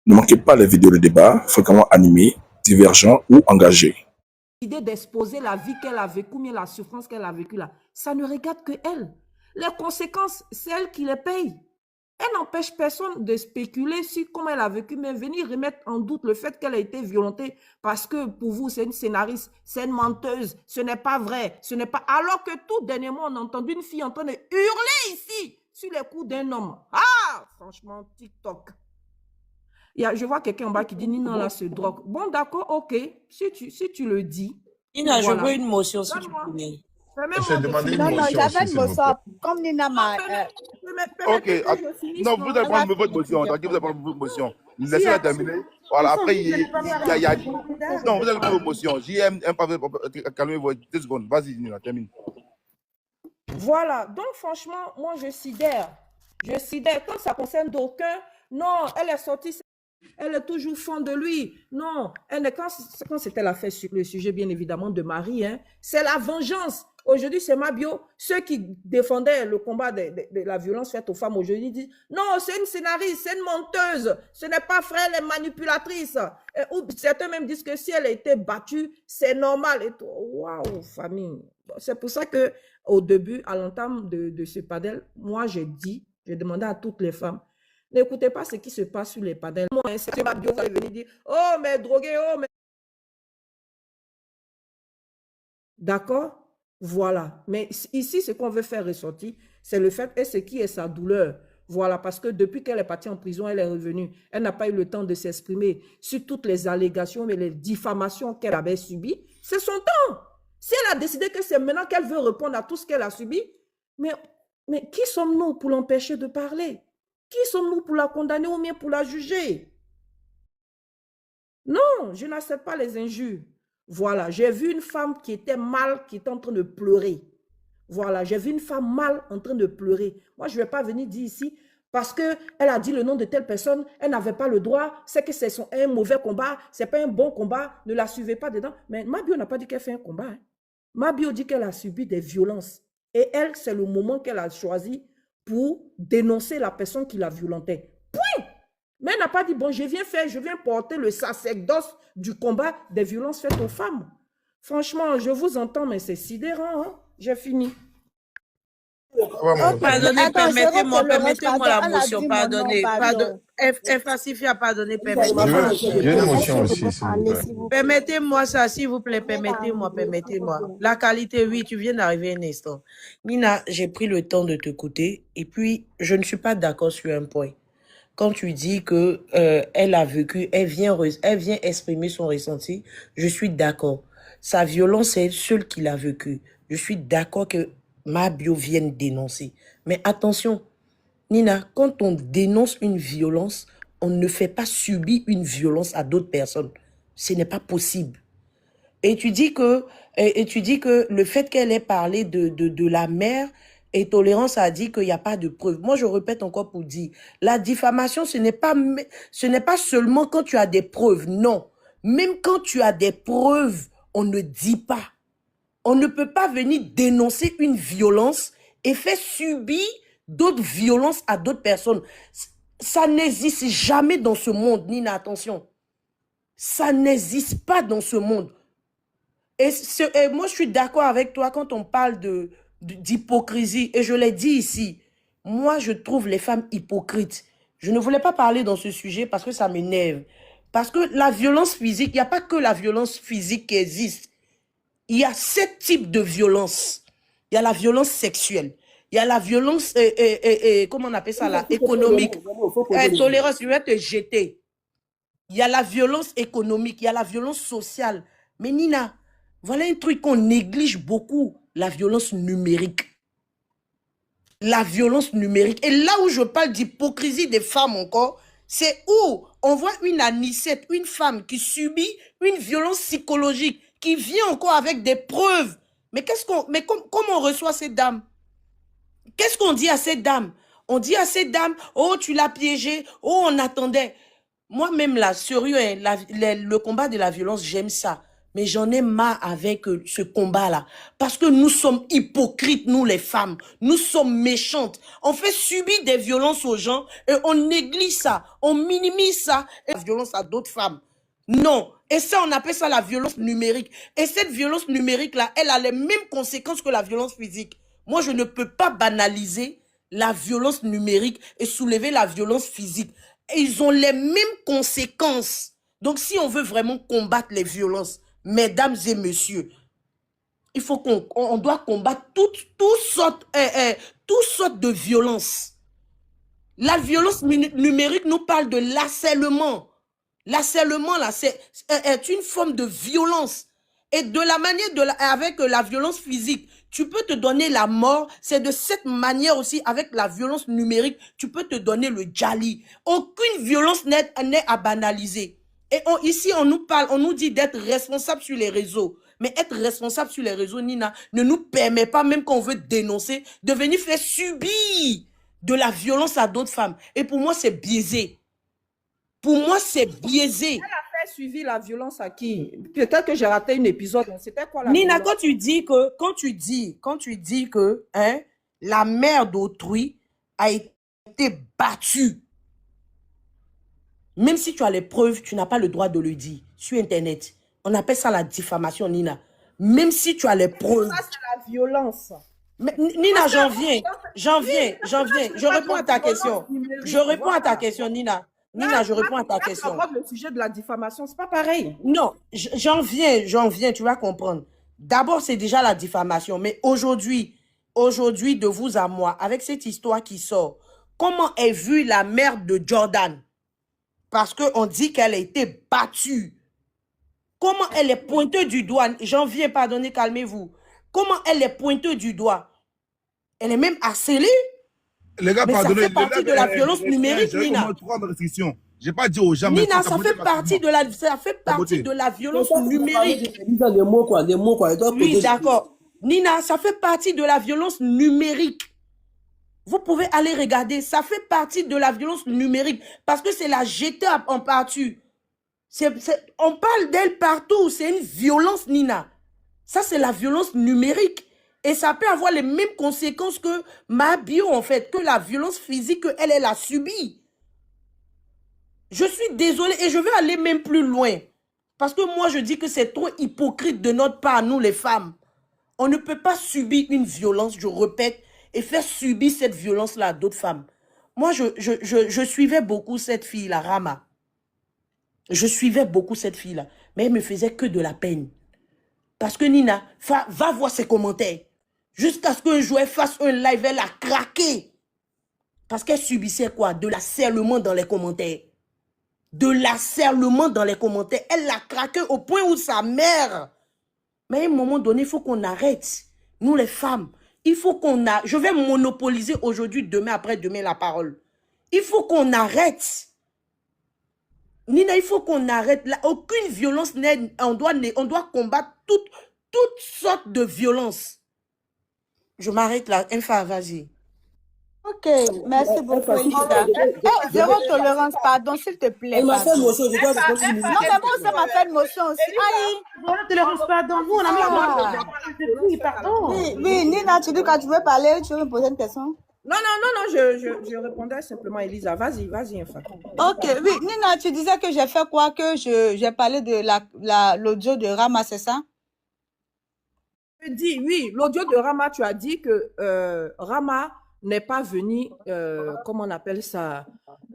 Ne manquez pas les vidéos de débat fréquemment animées, divergents ou engagés. L'idée d'exposer la vie qu'elle a vécue, mais la souffrance qu'elle a vécue là, ça ne regarde que elle. Les conséquences, c'est elle qui les paye. Elle n'empêche personne de spéculer sur comment elle a vécu, mais venir remettre en doute le fait qu'elle a été violentée parce que pour vous, c'est une scénariste, c'est une menteuse, ce n'est pas vrai, ce n'est pas... Alors que tout dernièrement, on a entendu une fille en train de hurler ici sur les coups d'un homme. Ah, franchement, TikTok. Je vois quelqu'un en bas qui dit Nina là se drogue. Bon, d'accord, ok. Si tu le dis. Nina, voilà. Je veux une motion si tu peux. Je vais demander une motion. J'avais une motion. Comme Nina m'a. Ok. Non, vous allez prendre votre motion. Vous allez prendre votre motion. Laissez-la terminer. Voilà, après, il y a. Non, vous allez prendre votre motion. JM, calmez-vous 2 secondes. Vas-y, Nina, termine. Voilà. Donc, franchement, moi, je sidère. Quand ça concerne d'aucuns, non, elle est sortie. Elle est toujours fan de lui. Non, quand c'était l'affaire sur le sujet, bien évidemment, de Marie, hein, c'est la vengeance. Aujourd'hui, c'est Mabio. Ceux qui défendaient le combat de la violence faite aux femmes aujourd'hui disent non, c'est une scénariste, c'est une menteuse. Ce n'est pas vrai, elle est manipulatrice. Ou certains même disent que si elle a été battue, c'est normal. Et waouh, famille. C'est pour ça que au début, à l'entame de ce panel, moi, j'ai demandé à toutes les femmes, n'écoutez pas ce qui se passe sur les panels. Moi, c'est ma bio, vous allez venir dire, oh, mais drogué, oh, mais... D'accord? Voilà. Mais ici, ce qu'on veut faire ressortir, c'est le fait, et ce qui est sa douleur. Voilà, parce que depuis qu'elle est partie en prison, elle est revenue. Elle n'a pas eu le temps de s'exprimer sur toutes les allégations, mais les diffamations qu'elle avait subies. C'est son temps. Si elle a décidé que c'est maintenant qu'elle veut répondre à tout ce qu'elle a subi, mais qui sommes-nous pour l'empêcher de parler? Qui sommes-nous pour la condamner ou bien pour la juger? Non, je n'accepte pas les injures. Voilà, j'ai vu une femme qui était mal, qui était en train de pleurer. Voilà, j'ai vu une femme mal en train de pleurer. Moi, je ne vais pas venir dire ici, parce qu'elle a dit le nom de telle personne, elle n'avait pas le droit, c'est que c'est un mauvais combat, ce n'est pas un bon combat, ne la suivez pas dedans. Mais Mabio n'a pas dit qu'elle fait un combat. Hein. Mabio dit qu'elle a subi des violences. Et elle, c'est le moment qu'elle a choisi pour dénoncer la personne qui l'a violentée. Point! Mais elle n'a pas dit, bon, je viens porter le sacerdoce du combat des violences faites aux femmes. Franchement, je vous entends, mais c'est sidérant. Hein? J'ai fini. Pardonnez, permettez-moi la motion, pardonnez. Falsifia, pardonnez, permettez-moi. J'ai une motion aussi, s'il vous plaît. Permettez-moi ça, s'il vous plaît, permettez-moi. La qualité, oui, tu viens d'arriver un instant. Nina, j'ai pris le temps de t'écouter et puis je ne suis pas d'accord sur un point. Quand tu dis que elle a vécu, elle vient exprimer son ressenti, je suis d'accord. Sa violence, c'est elle seule qui l'a vécu. Je suis d'accord que Mabio vienne dénoncer. Mais attention, Nina, quand on dénonce une violence, on ne fait pas subir une violence à d'autres personnes. Ce n'est pas possible. Et tu dis que le fait qu'elle ait parlé de la mère, et Tolérance a dit qu'il n'y a pas de preuves. Moi, je répète encore pour dire, la diffamation, ce n'est pas seulement quand tu as des preuves, non. Même quand tu as des preuves, on ne dit pas. On ne peut pas venir dénoncer une violence et faire subir d'autres violences à d'autres personnes. Ça n'existe jamais dans ce monde, Nina, attention. Ça n'existe pas dans ce monde. Et moi, je suis d'accord avec toi quand on parle d'hypocrisie. Et je l'ai dit ici, moi, je trouve les femmes hypocrites. Je ne voulais pas parler dans ce sujet parce que ça m'énerve. Parce que la violence physique, il n'y a pas que la violence physique qui existe. Il y a 7 types de violence. Il y a la violence sexuelle. Il y a la violence, comment on appelle ça là, économique. Tolérance, je vais te jeter. Il y a la violence économique, il y a la violence sociale. Mais Nina, voilà un truc qu'on néglige beaucoup, la violence numérique. La violence numérique. Et là où je parle d'hypocrisie des femmes encore, c'est où on voit une Anicette, une femme qui subit une violence psychologique, qui vient encore avec des preuves. Mais comment on reçoit ces dames? Qu'est-ce qu'on dit à ces dames? On dit à ces dames, oh, tu l'as piégée, oh, on attendait. Moi-même, là, sérieux, le combat de la violence, j'aime ça. Mais j'en ai marre avec ce combat-là. Parce que nous sommes hypocrites, nous les femmes. Nous sommes méchantes. On fait subir des violences aux gens et on néglige ça. On minimise ça et la violence à d'autres femmes. Non. Et ça, on appelle ça la violence numérique. Et cette violence numérique-là, elle a les mêmes conséquences que la violence physique. Moi, je ne peux pas banaliser la violence numérique et soulever la violence physique. Et ils ont les mêmes conséquences. Donc, si on veut vraiment combattre les violences, mesdames et messieurs, il faut qu'on doit combattre toutes sortes de violences. La violence numérique nous parle de l'harcèlement. L'harcèlement, là, est une forme de violence. Et de la manière, avec la violence physique, tu peux te donner la mort. C'est de cette manière aussi, avec la violence numérique, tu peux te donner le djali. Aucune violence n'est à banaliser. Et ici, on nous dit d'être responsable sur les réseaux. Mais être responsable sur les réseaux, Nina, ne nous permet pas, même quand on veut dénoncer, de venir faire subir de la violence à d'autres femmes. Et pour moi, c'est biaisé. Pour moi, c'est biaisé. Elle a fait suivi la violence à qui? Peut-être que j'ai raté un épisode. C'était quoi la Nina, violence? quand tu dis que la mère d'autrui a été battue, même si tu as les preuves, tu n'as pas le droit de le dire sur Internet. On appelle ça la diffamation, Nina. Même si tu as les preuves. Ça, c'est la violence. Mais, Nina, j'en viens. Je réponds à ta question. Je réponds à ta question, Nina. Nina, je réponds à ta question. Le sujet de la diffamation, c'est pas pareil. Non, j'en viens, tu vas comprendre. D'abord, c'est déjà la diffamation. Mais aujourd'hui, de vous à moi, avec cette histoire qui sort, comment est vue la mère de Jordan? Parce qu'on dit qu'elle a été battue. Comment elle est pointée du doigt? J'en viens, pardonnez, calmez-vous. Comment elle est pointée du doigt? Elle est même harcelée. Les gars, mais pardonnez. Ça fait partie de la violence numérique, Nina. J'ai pas dit aux gens. Nina, ça fait partie de la violence numérique. Les mots, quoi. Oui, d'accord. Nina, ça fait partie de la violence numérique. Vous pouvez aller regarder. Ça fait partie de la violence numérique. Parce que c'est la jeter en partie. On parle d'elle partout. C'est une violence, Nina. Ça, c'est la violence numérique. Et ça peut avoir les mêmes conséquences que ma bio, en fait, que la violence physique qu'elle a subie. Je suis désolée et je vais aller même plus loin. Parce que moi, je dis que c'est trop hypocrite de notre part, nous les femmes. On ne peut pas subir une violence, je répète, et faire subir cette violence-là à d'autres femmes. Moi, je suivais beaucoup cette fille-là, Rama. Je suivais beaucoup cette fille-là. Mais elle me faisait que de la peine. Parce que Nina, va voir ses commentaires. Jusqu'à ce qu'un jour, elle fasse un live, elle a craqué. Parce qu'elle subissait quoi? De l'harcèlement dans les commentaires. De l'harcèlement dans les commentaires. Elle a craqué au point où sa mère... Mais à un moment donné, il faut qu'on arrête. Nous, les femmes, il faut qu'on arrête. Je vais monopoliser aujourd'hui, demain, après-demain la parole. Il faut qu'on arrête. Nina, il faut qu'on arrête. Là, aucune violence n'est... On doit combattre toutes sortes de violences. Je m'arrête là. Infa, vas-y. Ok, merci beaucoup, Elisa. Zéro tolérance, pardon, s'il te plaît. Elle m'a fait motion, je dois Non, mais moi, ça m'a fait motion aussi. Aïe. Zéro tolérance, pardon. Nous, on a mis pardon. Oui, Nina, tu dis quand tu veux parler, tu veux me poser une question? Non, je répondais simplement, Elisa. Vas-y, enfin. Ok, oui, Nina, tu disais que j'ai fait quoi? Que j'ai parlé de l'audio de Rama, c'est ça? Je dis, oui, l'audio de Rama, tu as dit que Rama n'est pas venu, comment on appelle ça,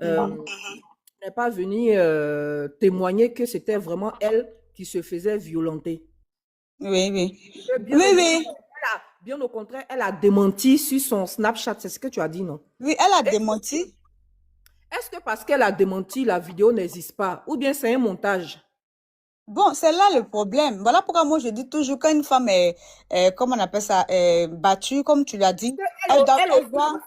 n'est pas venu témoigner que c'était vraiment elle qui se faisait violenter. Oui. Bien au contraire, elle a démenti sur son Snapchat, c'est ce que tu as dit, non? Oui, elle a démenti. Est-ce que parce qu'elle a démenti, la vidéo n'existe pas? Ou bien c'est un montage? Bon, c'est là le problème. Voilà pourquoi moi je dis toujours quand une femme est, comment on appelle ça, battue, comme tu l'as dit, elle doit...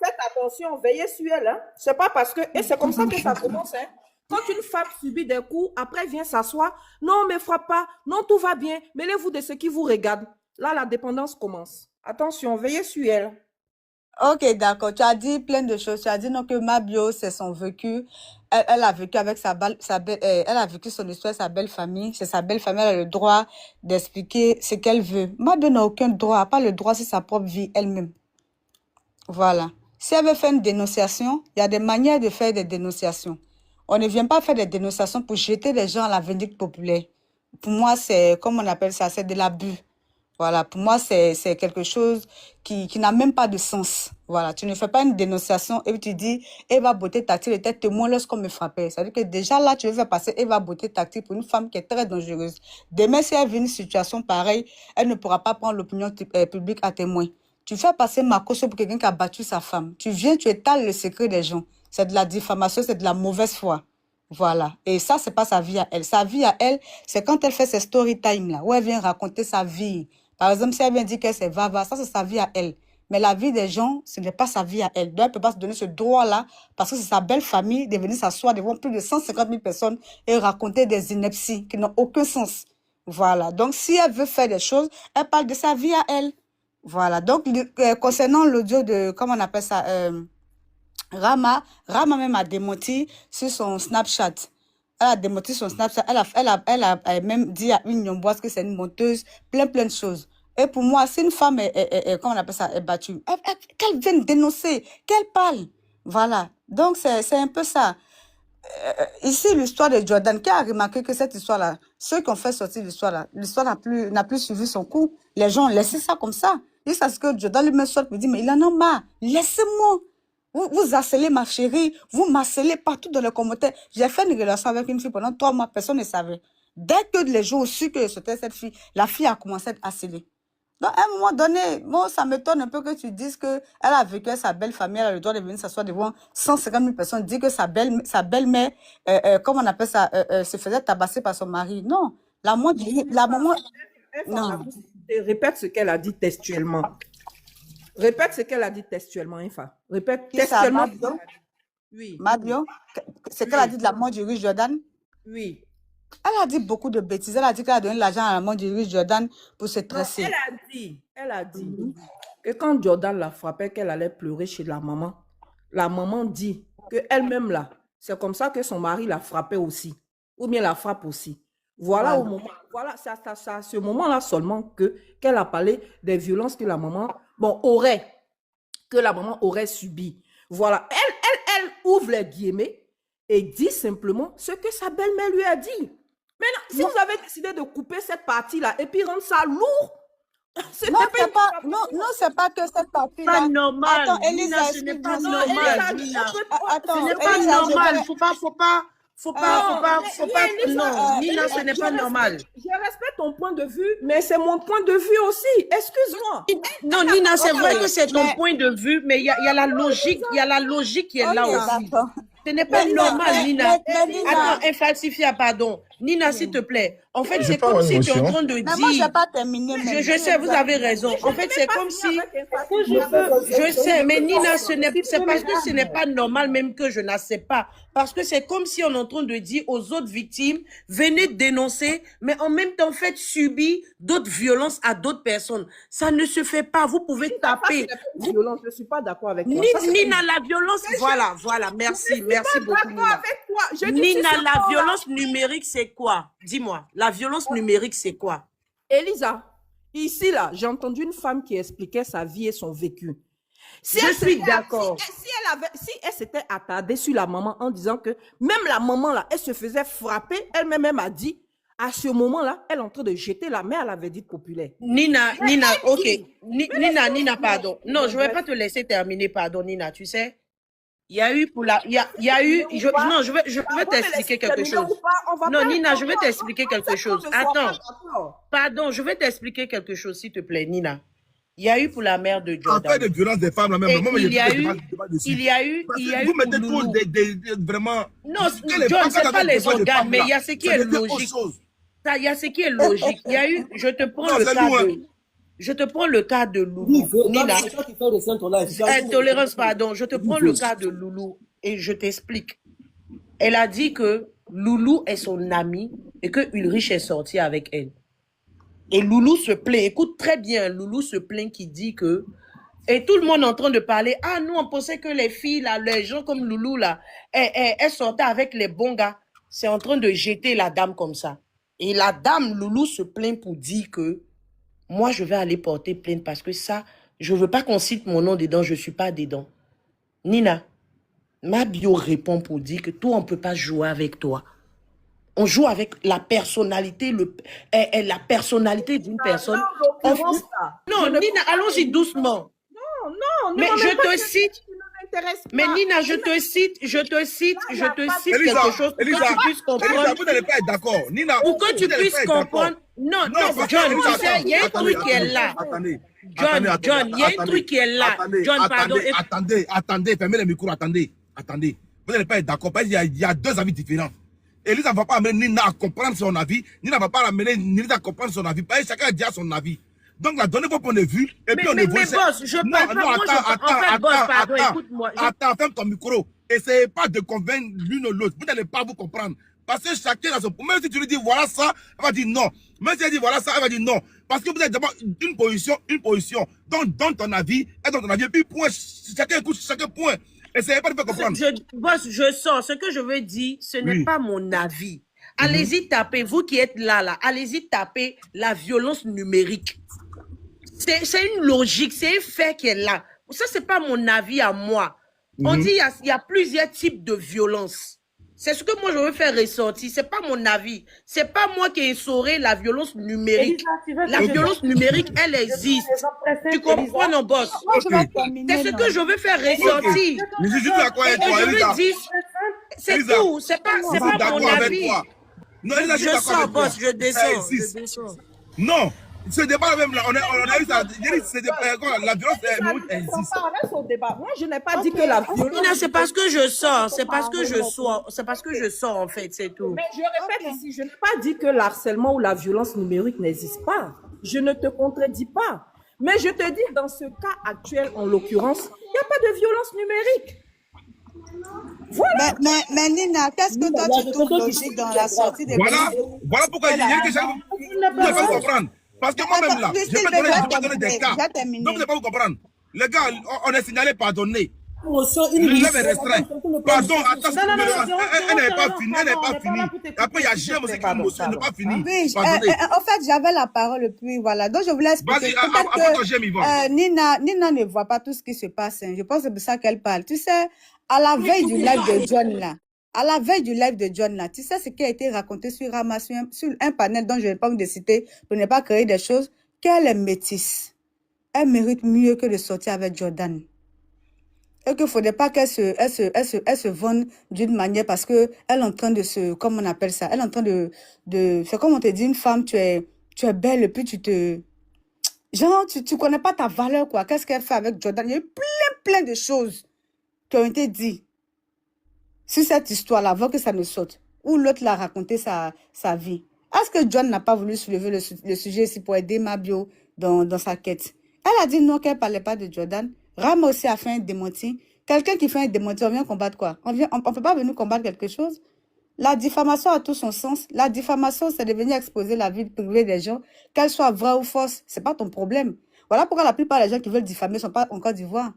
Faites attention, veillez sur elle. Hein. C'est pas parce que... Et c'est comme ça que ça commence. Hein. Quand une femme subit des coups, après vient s'asseoir. Non, mais frappe pas. Non, tout va bien. Mêlez-vous de ce qui vous regarde. Là, la dépendance commence. Attention, veillez sur elle. Ok, d'accord. Tu as dit plein de choses. Tu as dit non que Mabio, c'est son vécu. Elle a vécu avec elle a vécu son histoire, sa belle famille. C'est sa belle famille. Elle a le droit d'expliquer ce qu'elle veut. Mabio n'a aucun droit, pas le droit sur sa propre vie elle-même. Voilà. Si elle veut faire une dénonciation, il y a des manières de faire des dénonciations. On ne vient pas faire des dénonciations pour jeter les gens à la vindicte populaire. Pour moi, c'est, comme on appelle ça, c'est de l'abus. Voilà, pour moi, c'est quelque chose qui n'a même pas de sens. Voilà, tu ne fais pas une dénonciation et tu dis, Eva Beauté tactile était témoin lorsqu'on me frappait. C'est-à-dire que déjà là, tu veux faire passer Eva Beauté tactile pour une femme qui est très dangereuse. Demain, si elle vit une situation pareille, elle ne pourra pas prendre l'opinion publique à témoin. Tu fais passer Makoso pour quelqu'un qui a battu sa femme. Tu viens, tu étales le secret des gens. C'est de la diffamation, c'est de la mauvaise foi. Voilà. Et ça, c'est pas sa vie à elle. Sa vie à elle, c'est quand elle fait ses story time là, où elle vient raconter sa vie. Par exemple, si elle vient dire que c'est Vava, ça c'est sa vie à elle. Mais la vie des gens, ce n'est pas sa vie à elle. Donc, elle ne peut pas se donner ce droit-là parce que c'est sa belle famille de venir s'asseoir devant plus de 150 000 personnes et raconter des inepties qui n'ont aucun sens. Voilà. Donc, si elle veut faire des choses, elle parle de sa vie à elle. Voilà. Donc, concernant l'audio de, comment on appelle ça, Rama même a démenti sur son Snapchat. Elle a démenti son Snapchat. Elle a même dit à une Nyomboise que c'est une menteuse, plein de choses. Et pour moi, si une femme comment on appelle ça, est battue, qu'elle vienne dénoncer, qu'elle parle. Voilà. Donc, c'est un peu ça. Ici, l'histoire de Jordan, qui a remarqué que cette histoire-là, ceux qui ont fait sortir l'histoire-là, l'histoire n'a plus suivi son cours. Les gens ont laissé ça comme ça. Ils savent que Jordan lui-même sort pour dire, mais il en a marre. Laissez-moi. Vous harcelez ma chérie, vous m'harcelez partout dans les commentaires. J'ai fait une relation avec une fille pendant 3 mois, personne ne savait. Dès que les gens ont su que c'était cette fille, la fille a commencé à être harcelée. Donc, à un moment donné, moi, ça m'étonne un peu que tu dises qu'elle a vécu avec sa belle famille, elle a le droit de venir s'asseoir devant 150 000 personnes, dire que sa belle-mère, comment on appelle ça, se faisait tabasser par son mari. Non, la maman, non. Répète ce qu'elle a dit textuellement. Répète ce qu'elle a dit textuellement, Infa. Répète Qui ça, textuellement. Mabio? Oui. Mabio? Ce qu'elle a dit de la mort du riche Jordan? Oui. Elle a dit beaucoup de bêtises. Elle a dit qu'elle a donné l'argent à la mort du riche Jordan pour se tresser. Elle a dit que quand Jordan la frappait, qu'elle allait pleurer chez la maman dit qu'elle-même là, c'est comme ça que son mari la frappait aussi, ou bien la frappe aussi. Voilà, c'est à ce moment-là seulement qu'elle a parlé des violences que la maman, que la maman aurait subies. Voilà, elle ouvre les guillemets et dit simplement ce que sa belle-mère lui a dit. Maintenant, si vous avez décidé de couper cette partie-là et puis rendre ça lourd, non, c'est pas que cette partie-là. Pas normal. Attends, Elisa, ce n'est pas normal. Attends, ce n'est pas normal. Faut pas. Non, Nina, ce n'est pas normal. Je respecte ton point de vue, mais c'est mon point de vue aussi. Excuse-moi. Non, Nina, c'est vrai que c'est ton point de vue, mais il y a la logique, qui est là aussi. Ce n'est pas normal, Nina. Attends, infalsifia, pardon. Nina, s'il te plaît. En fait, c'est comme si tu es en train de dire... Mais moi, je n'ai pas terminé. Je sais, vous avez raison. En fait, c'est comme si... Je sais, mais Nina, c'est parce que ce n'est pas normal même que je n'accepte pas. Parce que c'est comme si on est en train de dire aux autres victimes, venez dénoncer, mais en même temps, faites subir d'autres violences à d'autres personnes. Ça ne se fait pas. Vous pouvez taper. Je ne suis pas d'accord avec toi. Nina, la violence... Voilà. Merci beaucoup, Nina. Nina, la violence numérique, c'est quoi? Dis-moi, la violence numérique, c'est quoi? Elisa, ici, là, j'ai entendu une femme qui expliquait sa vie et son vécu. Je suis d'accord. Si elle s'était attardée sur la maman en disant que même la maman, là, elle se faisait frapper, elle-même a dit, à ce moment-là, elle est en train de jeter la mère à la verdict populaire. Nina, ok. Nina, pardon. Non, je ne vais pas te laisser terminer, pardon, Nina, tu sais. Il y a eu je vais t'expliquer quelque chose. Non, Nina, je vais t'expliquer quelque chose. Attends. Pardon, je vais t'expliquer quelque chose, s'il te plaît, Nina. Il y a eu pour la mère de Jordan. En fait, de violence des femmes, là même. Il y a eu vous mettez trop vraiment. Non, John, c'est pas les organes, mais il y a ce qui est logique. Il y a ce qui est logique. Il y a eu, je te prends le cas de Loulou. Nina, intolérance, pardon. Je te prends le cas de Loulou et je t'explique. Elle a dit que Loulou est son amie et que Ulrich est sorti avec elle. Et Loulou se plaint, écoute très bien, Loulou se plaint qui dit que Et tout le monde est en train de parler. Ah, nous, on pensait que les filles, là, les gens comme Loulou, là, elles sortaient avec les bons gars. C'est en train de jeter la dame comme ça. Et la dame, Loulou, se plaint pour dire que moi, je vais aller porter plainte parce que ça, je ne veux pas qu'on cite mon nom dedans, je ne suis pas dedans. Nina, ma bio répond pour dire que toi, on ne peut pas jouer avec toi. On joue avec la personnalité, la personnalité d'une personne. Là, en l'occurrence, là, Non, je ne Nina, comprends pas allons-y les- doucement. Non, non, ne Mais m'en je mets pas te quelque cite, chose qui ne m'intéresse mais pas. Nina, je te cite Elisa, quelque chose pour que Elisa, tu puisses Elisa, comprendre. vous n'allez pas être d'accord. Nina, Pour que vous tu n'allez puisses pas être d'accord. comprendre. Non, Non, non, parce que John, Elisa, tu sais, il y a un attendez, truc qui est là. attendez, John, attendez, John, il y a un truc qui est là. John, pardon. attendez, fermez les micros, attendez. Vous n'allez pas être d'accord, parce qu'il y a deux avis différents. Elisa ne va pas amener Nina à comprendre son avis, Nina ne va pas amener Nina à comprendre son avis, parce que chacun a déjà son avis. Donc, là, donnez vos points de vue, et puis on évolue. Mais boss, je parle pas, moi, pardon, écoute-moi. Attends, ferme ton micro. Essayez pas de convaincre l'une ou l'autre. Vous n'allez pas vous comprendre. Parce que chacun a son... Même si tu lui dis voilà ça, elle va dire non. Même si elle dit voilà ça, elle va dire non. Parce que vous avez d'abord une position. Donc, donne ton avis, et donne ton avis, et puis point. Chacun écoute chacun point. Essayez pas de faire comprendre. Boss, je sors. Ce que je veux dire, ce n'est pas mon avis. Allez-y taper, vous qui êtes là, allez-y taper la violence numérique. C'est une logique, c'est un fait qui est là. Ça, c'est pas mon avis à moi. On dit il y a plusieurs types de violence. C'est ce que moi je veux faire ressortir. C'est pas mon avis. C'est pas moi qui ai sauré la violence numérique. La violence numérique, elle existe. Tu comprends, non, boss? Moi, je vais terminer, C'est ce non. que je veux faire ressortir. Mais je suis d'accord avec toi, Et je Elisa. veux dire, c'est Elisa, tout. C'est pas Je suis mon d'accord avec avis. toi. Non, Elisa, je suis Je d'accord sors, avec toi. boss, je Ça descends. existe. Je descends. Non, ce débat même là, on a eu ça. La violence Ça ne existe. descend pas, on reste au débat. Moi, je n'ai pas dit que la violence... Nina, c'est parce que je sors. C'est parce que je sors. C'est parce que je sors, en fait, c'est tout. Mais je répète ici, je n'ai pas dit que l'harcèlement ou la violence numérique n'existe pas. Je ne te contredis pas. Mais je te dis, dans ce cas actuel, en l'occurrence, il n'y a pas de violence numérique. Voilà. Mais Nina, qu'est-ce que toi tu trouves logique dans la sortie des Voilà pourquoi il y a que vous n'allez pas comprendre. Parce que moi-même là, je peux donner des cas. Donc vous n'allez pas vous comprendre. Les gars, on est signalé pardonner. Le lève est restreint. Pardon, attends, elle n'est pas finie. Après, il y a GM aussi qui n'est pas fini. Oui, Pardonnez. en fait, j'avais la parole, puis voilà. Donc, je voulais expliquer. Vas-y, Peut-être après ton GM, Yvonne. Nina ne voit pas tout ce qui se passe. Hein. Je pense que c'est pour ça qu'elle parle. Tu sais, à la veille du live de John, là, tu sais ce qui a été raconté sur Rama, sur un panel dont je ne vais pas vous citer pour ne pas créer des choses, qu'elle est métisse. Elle mérite mieux que de sortir avec Jordan. Et qu'il ne faudrait pas qu'elle se vende d'une manière parce qu'elle est en train de se, comment on appelle ça, elle est en train de c'est comme on te dit, une femme, tu es belle et puis genre, tu connais pas ta valeur, quoi. Qu'est-ce qu'elle fait avec Jordan? Il y a eu plein de choses qui ont été dites sur cette histoire-là avant que ça ne saute. Ou l'autre l'a raconté sa vie. Est-ce que John n'a pas voulu soulever le sujet ici pour aider Mabio dans sa quête? Elle a dit non, qu'elle ne parlait pas de Jordan. Ram aussi a fait un démenti. Quelqu'un qui fait un démenti, on vient combattre quoi? On ne peut pas venir combattre quelque chose. La diffamation a tout son sens. La diffamation, c'est de venir exposer la vie privée des gens, qu'elle soit vraie ou fausse. Ce n'est pas ton problème. Voilà pourquoi la plupart des gens qui veulent diffamer ne sont pas en Côte d'Ivoire.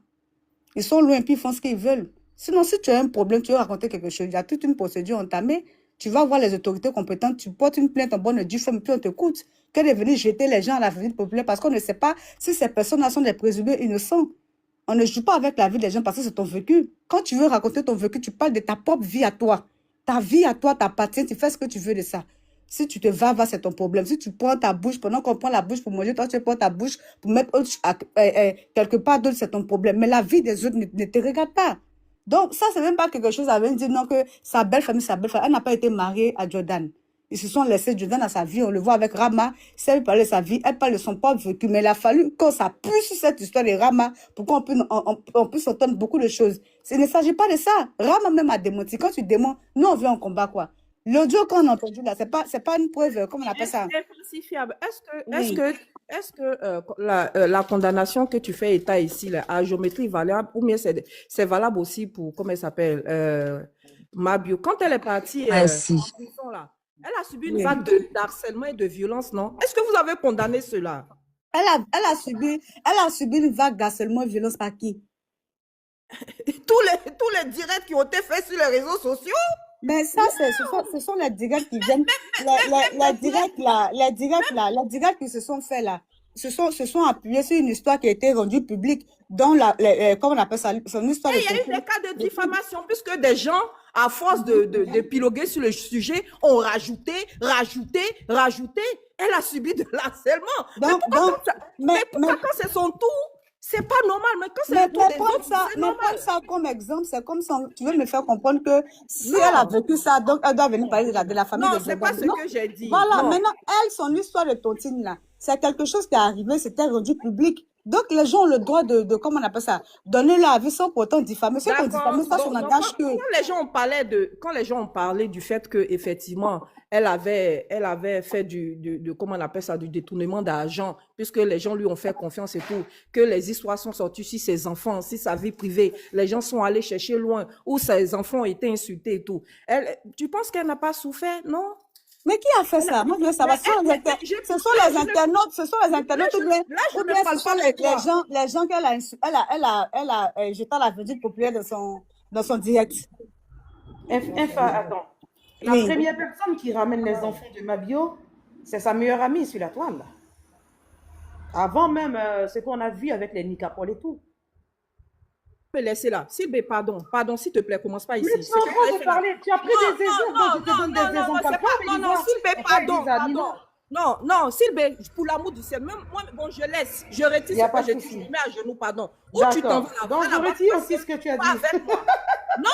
Ils sont loin puis ils font ce qu'ils veulent. Sinon, si tu as un problème, tu veux raconter quelque chose, il y a toute une procédure entamée. Tu vas voir les autorités compétentes, tu portes une plainte en bonne et due forme, puis on te coûte. Que de venir jeter les gens à la vie populaire parce qu'on ne sait pas si ces personnes-là sont des présumés innocents. On ne joue pas avec la vie des gens parce que c'est ton vécu. Quand tu veux raconter ton vécu, tu parles de ta propre vie à toi. Ta vie à toi t'appartient, tu fais ce que tu veux de ça. Si tu te vas, c'est ton problème. Si tu prends ta bouche, pendant qu'on prend la bouche pour manger, toi tu prends ta bouche pour mettre quelque part d'autre, c'est ton problème. Mais la vie des autres ne te regarde pas. Donc ça, c'est même pas quelque chose à venir dire non que sa belle famille, elle n'a pas été mariée à Jordan. Ils se sont laissés Jordan à sa vie, on le voit avec Rama. Si elle parle de sa vie, elle parle de son propre vécu. Mais il a fallu que ça puisse sur cette histoire de Rama pour qu'on puisse entendre beaucoup de choses. Il ne s'agit pas de ça. Rama même a démenti. Quand tu démontes, nous on vient en combat quoi. L'audio qu'on a entendu là, c'est pas une preuve, comment on appelle ça? Infalsifiable. Est-ce que la condamnation que tu fais état ici, là, à géométrie variable, ou bien c'est valable aussi pour, comment elle s'appelle, Mabio, quand elle est partie en prison, là, elle a subi une vague d'harcèlement et de violence, non? Est-ce que vous avez condamné cela? Elle a subi une vague d'harcèlement et violence par qui? Tous les directs qui ont été faits sur les réseaux sociaux. Mais ça, ce sont les directs qui viennent, les directs qui se sont faits là, se sont appuyés sur une histoire qui a été rendue publique, dont comment on appelle ça, son histoire. Et il y a eu des cas de diffamation, puisque des gens, à force d'épiloguer sur le sujet, ont rajouté. Elle a subi de l'harcèlement. Mais pourquoi quand c'est son tour, c'est pas normal, mais quand c'est le tour des autres, c'est normal. Prendre ça comme exemple, c'est comme si tu veux me faire comprendre que si elle a vécu ça, donc elle doit venir parler de la famille de Non, c'est pas ce que j'ai dit. Voilà, maintenant, elle, son histoire de tontine là, c'est quelque chose qui est arrivé, c'était rendu public. Donc, les gens ont le droit de comment on appelle ça, donner leur avis sans pourtant diffamer. Si on diffame, ça n'engage que... Quand les gens ont parlé du fait que effectivement elle avait fait comment on appelle ça, du détournement d'argent, puisque les gens lui ont fait confiance et tout, que les histoires sont sorties sur ses enfants, sur sa vie privée, les gens sont allés chercher loin, où ses enfants ont été insultés et tout. Tu penses qu'elle n'a pas souffert, non? Mais qui a fait ça? Moi, je veux savoir. Ce sont les internautes, ou bien ce sont les gens qu'elle a jeté à la vedette populaire dans son direct. Attends. La première personne qui ramène les enfants de Mabio, c'est sa meilleure amie sur la toile. Avant même ce qu'on a vu avec les Nicapol et tout. Me laisser là. Sylvie, pardon, s'il te plaît, commence pas ici. Mais tu es en train de parler, tu as pris des exemples, donc je te donne des exemples. Non, Sylvie, pardon. Non, Sylvie, pour l'amour du ciel, même moi, bon, je laisse, je retire ce que j'ai dit, je me mets à genoux, pardon. Ou tu t'en vas là. Donc je retire aussi ce que tu as dit. Non,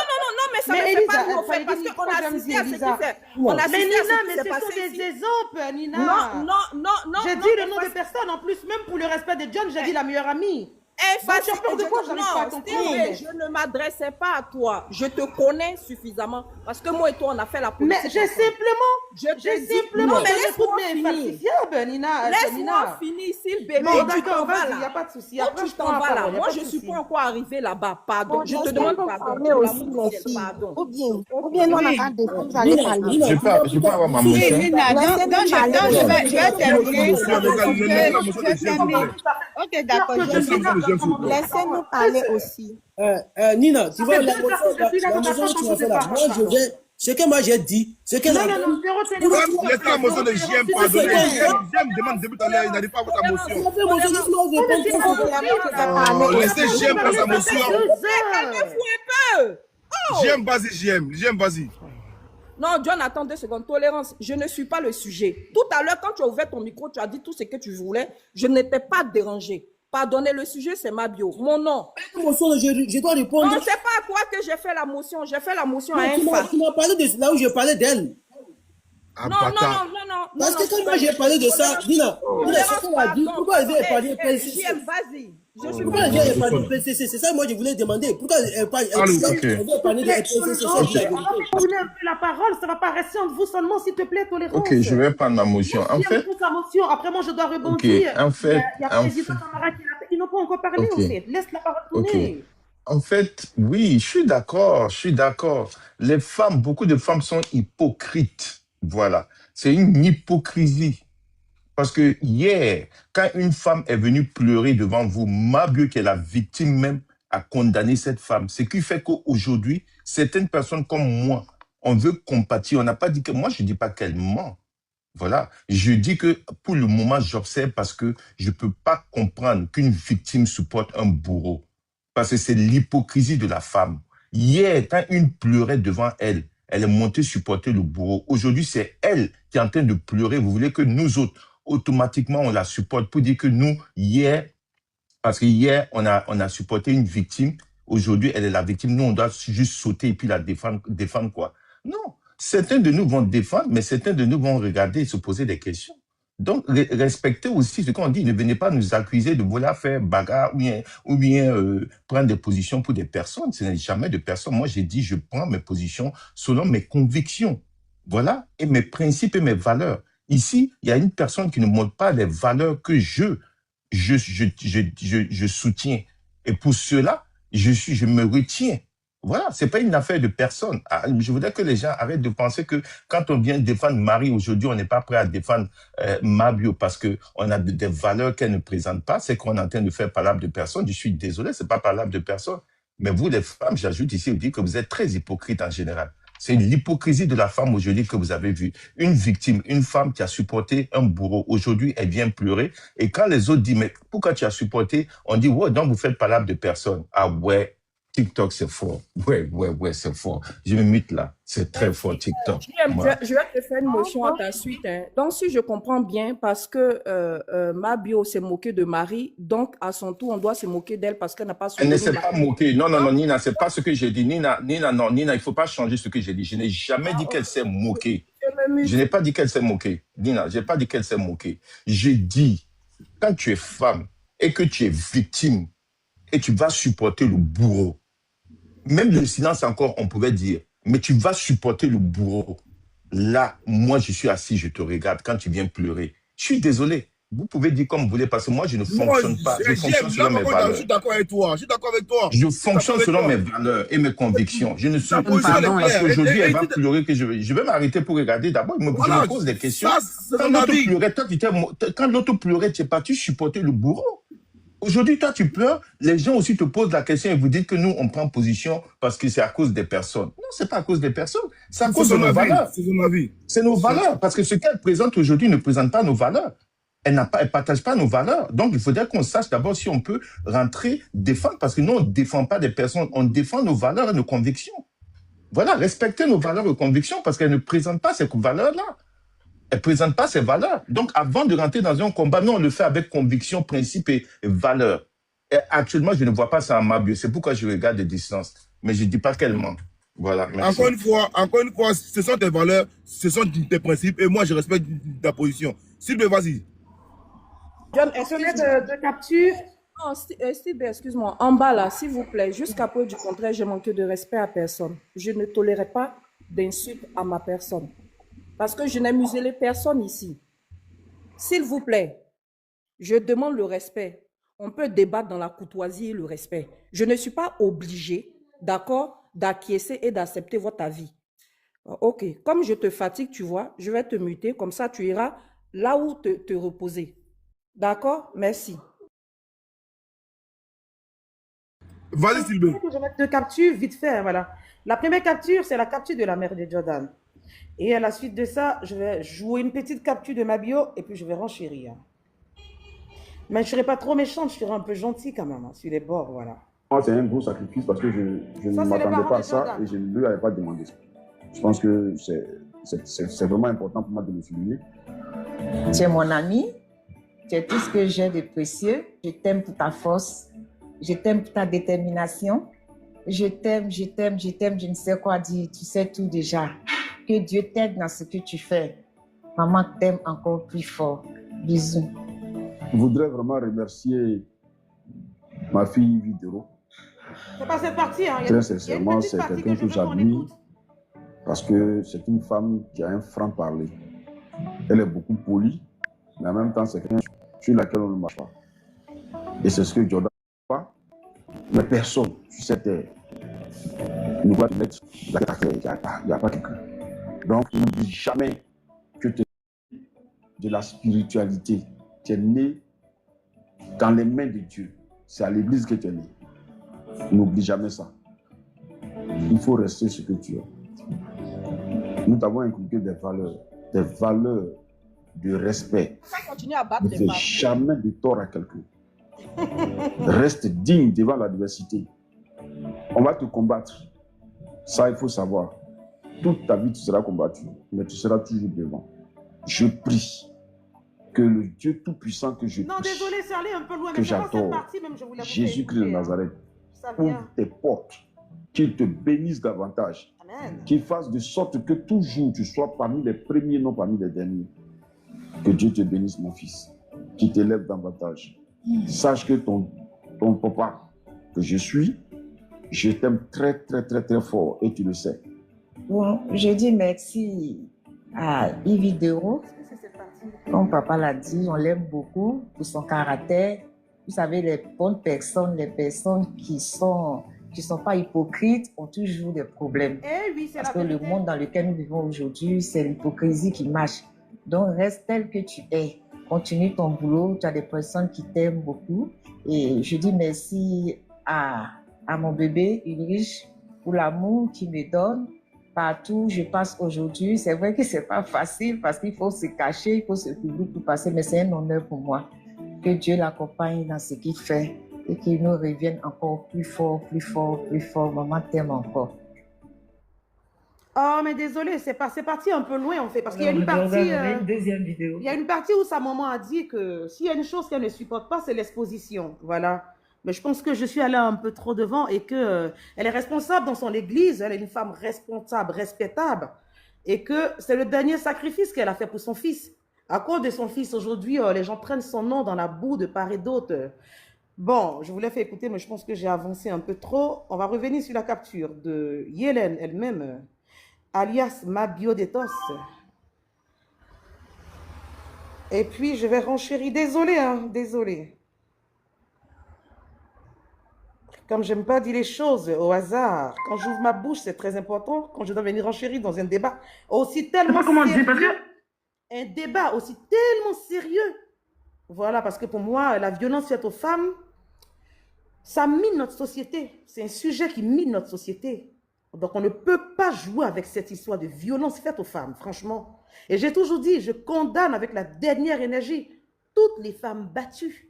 mais ça ne fait pas nous faire parce qu'on a assisté à ce qui fait. Mais Nina, mais ce sont des exemples, Nina. Non. J'ai dit le nom de personne, en plus, même pour le respect de John, j'ai dit la meilleure amie. Tu as peur de quoi? J'arrive pas à comprendre. Je ne m'adressais pas à toi. Je te connais suffisamment. Parce que moi et toi, on a fait la politique. Mais j'ai simplement donné toutes mes falsifiables, Nina. Laisse-moi finir, Sylvie. Non, d'accord, vas-y, il n'y a pas de souci. Tu t'en vas là. Moi, je ne suis pas encore arrivée là-bas. Pardon. Je te demande pardon. Ou bien, nous, on attend de vous aller parler. Je peux avoir ma motion. Je vais terminer. Ok, d'accord. Laissez-nous parler aussi. Nina, tu vois, la motion que tu as fait là, moi je vais. Ce que moi j'ai dit, ce que laissez la motion de JM, pardonnez. JM demande depuis tout à l'heure, il n'arrive pas à avoir sa motion. Laissez JM pour sa motion. Calmez-vous un peu. JM, vas-y. Non, John, attends 2 secondes. Tolérance, je ne suis pas le sujet. Tout à l'heure, quand tu as ouvert ton micro, tu as dit tout ce que tu voulais. Je n'étais pas dérangé. Pardonnez, le sujet, c'est Mabio. Mon nom. Je dois répondre. Non, c'est pas à quoi que j'ai fait la motion. J'ai fait la motion à un fan. Tu m'as parlé de là où je parlais d'elle. Non. Parce que quand moi j'ai parlé de ça, Nina, c'est qu'on a dit. Pourquoi elle vient parler de PCC? Vas-y. Pourquoi elle vient parler de PCC? C'est ça que moi je voulais demander. Pourquoi elle parle de parler de PCC? Vous voulez un peu la parole, ça va pas rester entre vous seulement, s'il te plaît, Tolérance. Ok, je vais prendre ma motion. En fait, après moi je dois rebondir. En fait, il y a président Camara qui n'ont pas encore parlé en fait. Laisse la parole tourner. En fait, oui, je suis d'accord. Les femmes, beaucoup de femmes sont hypocrites. Voilà. C'est une hypocrisie. Parce que hier, quand une femme est venue pleurer devant vous, Mabio, qui est la victime même, a condamné cette femme. Ce qui fait qu'aujourd'hui, certaines personnes comme moi, on veut compatir. On n'a pas dit que... Moi, je ne dis pas qu'elle ment. Voilà. Je dis que pour le moment, j'observe parce que je ne peux pas comprendre qu'une victime supporte un bourreau. Parce que c'est l'hypocrisie de la femme. Hier, quand une pleurait devant elle, elle est montée supporter le bourreau. Aujourd'hui, c'est elle qui est en train de pleurer. Vous voulez que nous autres, automatiquement, on la supporte pour dire que nous, hier, parce que hier, on a supporté une victime. Aujourd'hui, elle est la victime. Nous, on doit juste sauter et puis la défendre quoi. Non. Certains de nous vont défendre, mais certains de nous vont regarder et se poser des questions. Donc, respectez aussi ce qu'on dit. Ne venez pas nous accuser de vouloir faire bagarre ou bien prendre des positions pour des personnes. Ce n'est jamais de personnes. Moi, j'ai dit, je prends mes positions selon mes convictions. Voilà. Et mes principes et mes valeurs. Ici, il y a une personne qui ne montre pas les valeurs que je soutiens. Et pour cela, je me retiens. Voilà, c'est pas une affaire de personne. Ah, je voudrais que les gens arrêtent de penser que quand on vient défendre Marie aujourd'hui, on n'est pas prêt à défendre Mabio parce que on a des valeurs qu'elle ne présente pas. C'est qu'on est en train de faire parler de personne. Je suis désolé, c'est pas parler de personne. Mais vous, les femmes, j'ajoute ici, vous dites que vous êtes très hypocrite en général. C'est l'hypocrisie de la femme aujourd'hui que vous avez vue. Une victime, une femme qui a supporté un bourreau. Aujourd'hui, elle vient pleurer. Et quand les autres disent, mais pourquoi tu as supporté? On dit, ouais, donc vous faites parler de personne. Ah ouais. TikTok, c'est fort. Ouais, c'est fort. Je me mute là. C'est très fort, TikTok. Je vais te faire une motion à ta suite. Hein. Donc, si je comprends bien, parce que Mabio s'est moqué de Marie, donc à son tour, on doit se moquer d'elle parce qu'elle n'a pas Elle ne s'est pas moquée. Non, Nina, c'est pas ce que j'ai dit. Nina, non, Nina, il faut pas changer ce que j'ai dit. Je n'ai jamais dit qu'elle s'est moquée. Je n'ai pas dit qu'elle s'est moquée. Nina, je n'ai pas dit qu'elle s'est moquée. J'ai dit, quand tu es femme et que tu es victime et tu vas supporter le bourreau, même le silence encore, on pouvait dire, mais tu vas supporter le bourreau. Là, moi, je suis assis, je te regarde quand tu viens pleurer. Je suis désolé. Vous pouvez dire comme vous voulez, parce que moi, je ne fonctionne pas. Je fonctionne selon mes valeurs. Je suis d'accord avec toi. Je fonctionne selon mes valeurs et mes convictions. Je ne suis pas... Parce qu'aujourd'hui, elle va pleurer que je vais m'arrêter pour regarder. D'abord, je me pose des questions. Quand l'autre pleurait, tu es parti supporter le bourreau. Aujourd'hui, toi, tu pleures, les gens aussi te posent la question et vous dites que nous, on prend position parce que c'est à cause des personnes. Non, c'est pas à cause des personnes, c'est à cause de nos valeurs. C'est nos valeurs, parce que ce qu'elle présente aujourd'hui ne présente pas nos valeurs. Elle ne partage pas nos valeurs. Donc, il faudrait qu'on sache d'abord si on peut rentrer, défendre, parce que nous, on ne défend pas des personnes, on défend nos valeurs et nos convictions. Voilà, respecter nos valeurs et convictions parce qu'elles ne présentent pas ces valeurs-là. Elle ne présente pas ses valeurs. Donc, avant de rentrer dans un combat, nous, on le fait avec conviction, principe et valeurs. Et actuellement, je ne vois pas ça en Mabio. C'est pourquoi je regarde de distance. Mais je ne dis pas qu'elle ment. Voilà, merci. Encore une fois, ce sont tes valeurs, ce sont tes principes, et moi, je respecte ta position. S'il te plaît, vas-y. John, est-ce que de capture? Non, Steve, excuse-moi. En bas, là, s'il vous plaît, jusqu'à peu du contraire, j'ai manqué de respect à personne. Je ne tolérerai pas d'insultes à ma personne. Parce que je n'ai muselé personne ici. S'il vous plaît, je demande le respect. On peut débattre dans la courtoisie et le respect. Je ne suis pas obligée, d'accord, d'acquiescer et d'accepter votre avis. Ok, comme je te fatigue, tu vois, je vais te muter, comme ça tu iras là où te reposer. D'accord? Merci. Vas-y, Sylvain. Je vais mettre deux captures vite fait, voilà. La première capture, c'est la capture de la mère de Jordan. Et à la suite de ça, je vais jouer une petite capture de Mabio et puis je vais renchérir. Mais je ne serai pas trop méchante, je serai un peu gentille quand même, hein, sur les bords, voilà. C'est un gros sacrifice parce que je ne m'attendais pas à ça et je ne lui avais pas demandé ça. Je pense que c'est vraiment important pour moi de le souligner. Tu es mon ami, tu es tout ce que j'ai de précieux. Je t'aime pour ta force, je t'aime pour ta détermination. Je t'aime, je ne sais quoi dire, tu sais tout déjà. Que Dieu t'aide dans ce que tu fais. Maman t'aime encore plus fort. Bisous. Je voudrais vraiment remercier ma fille Vidéo. C'est pas cette partie, hein. Très sincèrement, c'est quelqu'un que j'admire parce que c'est une femme qui a un franc-parler. Elle est beaucoup polie, mais en même temps, c'est quelqu'un sur laquelle on ne marche pas. Et c'est ce que Jordan n'a pas. Mais personne sur cette terre ne doit te mettre la tête à terre. Il n'y a pas quelqu'un. Donc, n'oublie jamais que tu es de la spiritualité. Tu es né dans les mains de Dieu. C'est à l'église que tu es né. N'oublie jamais ça. Il faut rester ce que tu es. Nous t'avons inculqué des valeurs de respect. Ne fais jamais de tort à quelqu'un. Reste digne devant l'adversité. On va te combattre. Ça, il faut savoir. Toute ta vie, tu seras combattu, mais tu seras toujours devant. Je prie que le Dieu Tout-Puissant que je prie, désolé, c'est allé un peu loin, que j'adore, Jésus-Christ de Nazareth, ouvre tes portes, qu'il te bénisse davantage, qu'il fasse de sorte que toujours tu sois parmi les premiers, non parmi les derniers. Que Dieu te bénisse, mon fils, qu'il t'élève davantage. Sache que ton papa, que je suis, je t'aime très, très, très, très fort et tu le sais. Bon, je dis merci à Yves Dero. Comme papa l'a dit, on l'aime beaucoup pour son caractère. Vous savez, les bonnes personnes, les personnes qui qui ne sont pas hypocrites ont toujours des problèmes. Eh oui, c'est Parce la que le vérité. monde dans lequel nous vivons aujourd'hui, c'est l'hypocrisie qui marche. Donc, reste tel que tu es. Continue ton boulot. Tu as des personnes qui t'aiment beaucoup. Et je dis merci à mon bébé Ulrich pour l'amour qu'il me donne. Partout où je passe aujourd'hui, c'est vrai que ce n'est pas facile parce qu'il faut se cacher, il faut se couvrir pour passer, mais c'est un honneur pour moi. Que Dieu l'accompagne dans ce qu'il fait et qu'il nous revienne encore plus fort, plus fort, plus fort. Maman t'aime encore. Oh, mais désolé, c'est parti un peu loin, en fait, parce qu'il y a une partie... une deuxième vidéo. Il y a une partie où sa maman a dit que s'il y a une chose qu'elle ne supporte pas, c'est l'exposition. Voilà. Mais je pense que je suis allée un peu trop devant et qu'elle est responsable dans son église. Elle est une femme responsable, respectable. Et que c'est le dernier sacrifice qu'elle a fait pour son fils. À cause de son fils, aujourd'hui, les gens prennent son nom dans la boue de part et d'autre. Bon, je voulais faire écouter, mais je pense que j'ai avancé un peu trop. On va revenir sur la capture de Yélène elle-même, alias Mabio Detos. Et puis, je vais renchérir. Désolé, hein, désolé. Comme j'aime pas dire les choses au hasard, quand j'ouvre ma bouche, c'est très important. Quand je dois venir renchérir dans un débat aussi tellement sérieux, un débat aussi tellement sérieux. Voilà, parce que pour moi, la violence faite aux femmes, ça mine notre société. C'est un sujet qui mine notre société. Donc, on ne peut pas jouer avec cette histoire de violence faite aux femmes, franchement. Et j'ai toujours dit, je condamne avec la dernière énergie toutes les femmes battues.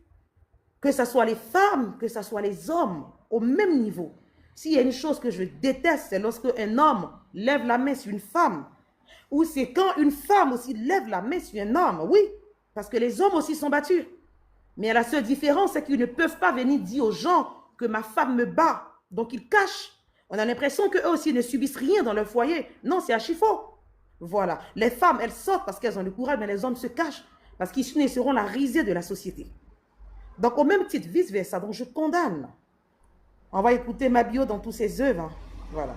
Que ce soit les femmes, que ce soit les hommes, au même niveau. S'il y a une chose que je déteste, c'est lorsque un homme lève la main sur une femme. Ou c'est quand une femme aussi lève la main sur un homme, oui. Parce que les hommes aussi sont battus. Mais la seule différence, c'est qu'ils ne peuvent pas venir dire aux gens que ma femme me bat. Donc ils cachent. On a l'impression qu'eux aussi ne subissent rien dans leur foyer. Non, c'est archi faux. Voilà. Les femmes, elles sortent parce qu'elles ont le courage, mais les hommes se cachent. Parce qu'ils seront la risée de la société. Donc, au même titre, vice-versa. Donc, je condamne. On va écouter Mabio dans tous ses œuvres. Voilà.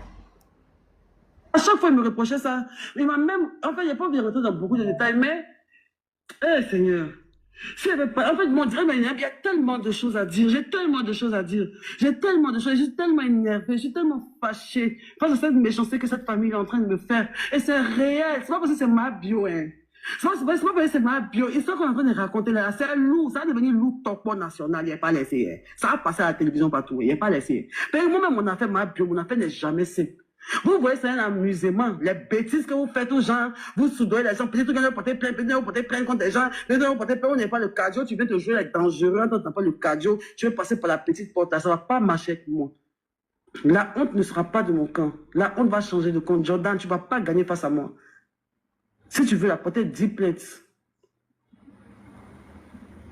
À chaque fois, il me reprochait ça. Il m'a même... Enfin, il n'y a pas envie de rentrer dans beaucoup de détails, mais... Eh, Seigneur. Si avait pas... En fait, mon Dieu, il y a tellement de choses à dire. J'ai tellement de choses à dire. J'ai tellement de choses. Je suis tellement énervée. Je suis tellement fâchée face à cette méchanceté que cette famille est en train de me faire. Et c'est réel. C'est pas parce que c'est Mabio, hein. C'est pas parce que c'est Mabio. L'histoire qu'on est en train de raconter là, c'est lourd. Ça va devenir lourd top national. Il n'y a pas laissé. Hein. Ça va passer à la télévision partout. Il n'y a pas laissé. Moi-même, mon affaire Mabio, mon affaire n'est jamais simple. Vous voyez, c'est un amusement. Les bêtises que vous faites aux gens, vous soudoyez les gens, peut-être que vous portez plainte, peut-être que vous portez plainte contre des gens, peut-être que vous portez plainte, on n'est pas le cardio, tu viens te jouer avec dangereux, tu n'as pas le cardio, tu veux passer par la petite porte, ça ne va pas marcher avec moi. La honte ne sera pas de mon camp. La honte va changer de compte. Jordan, tu ne vas pas gagner face à moi. Si tu veux la porter, 10 plaintes.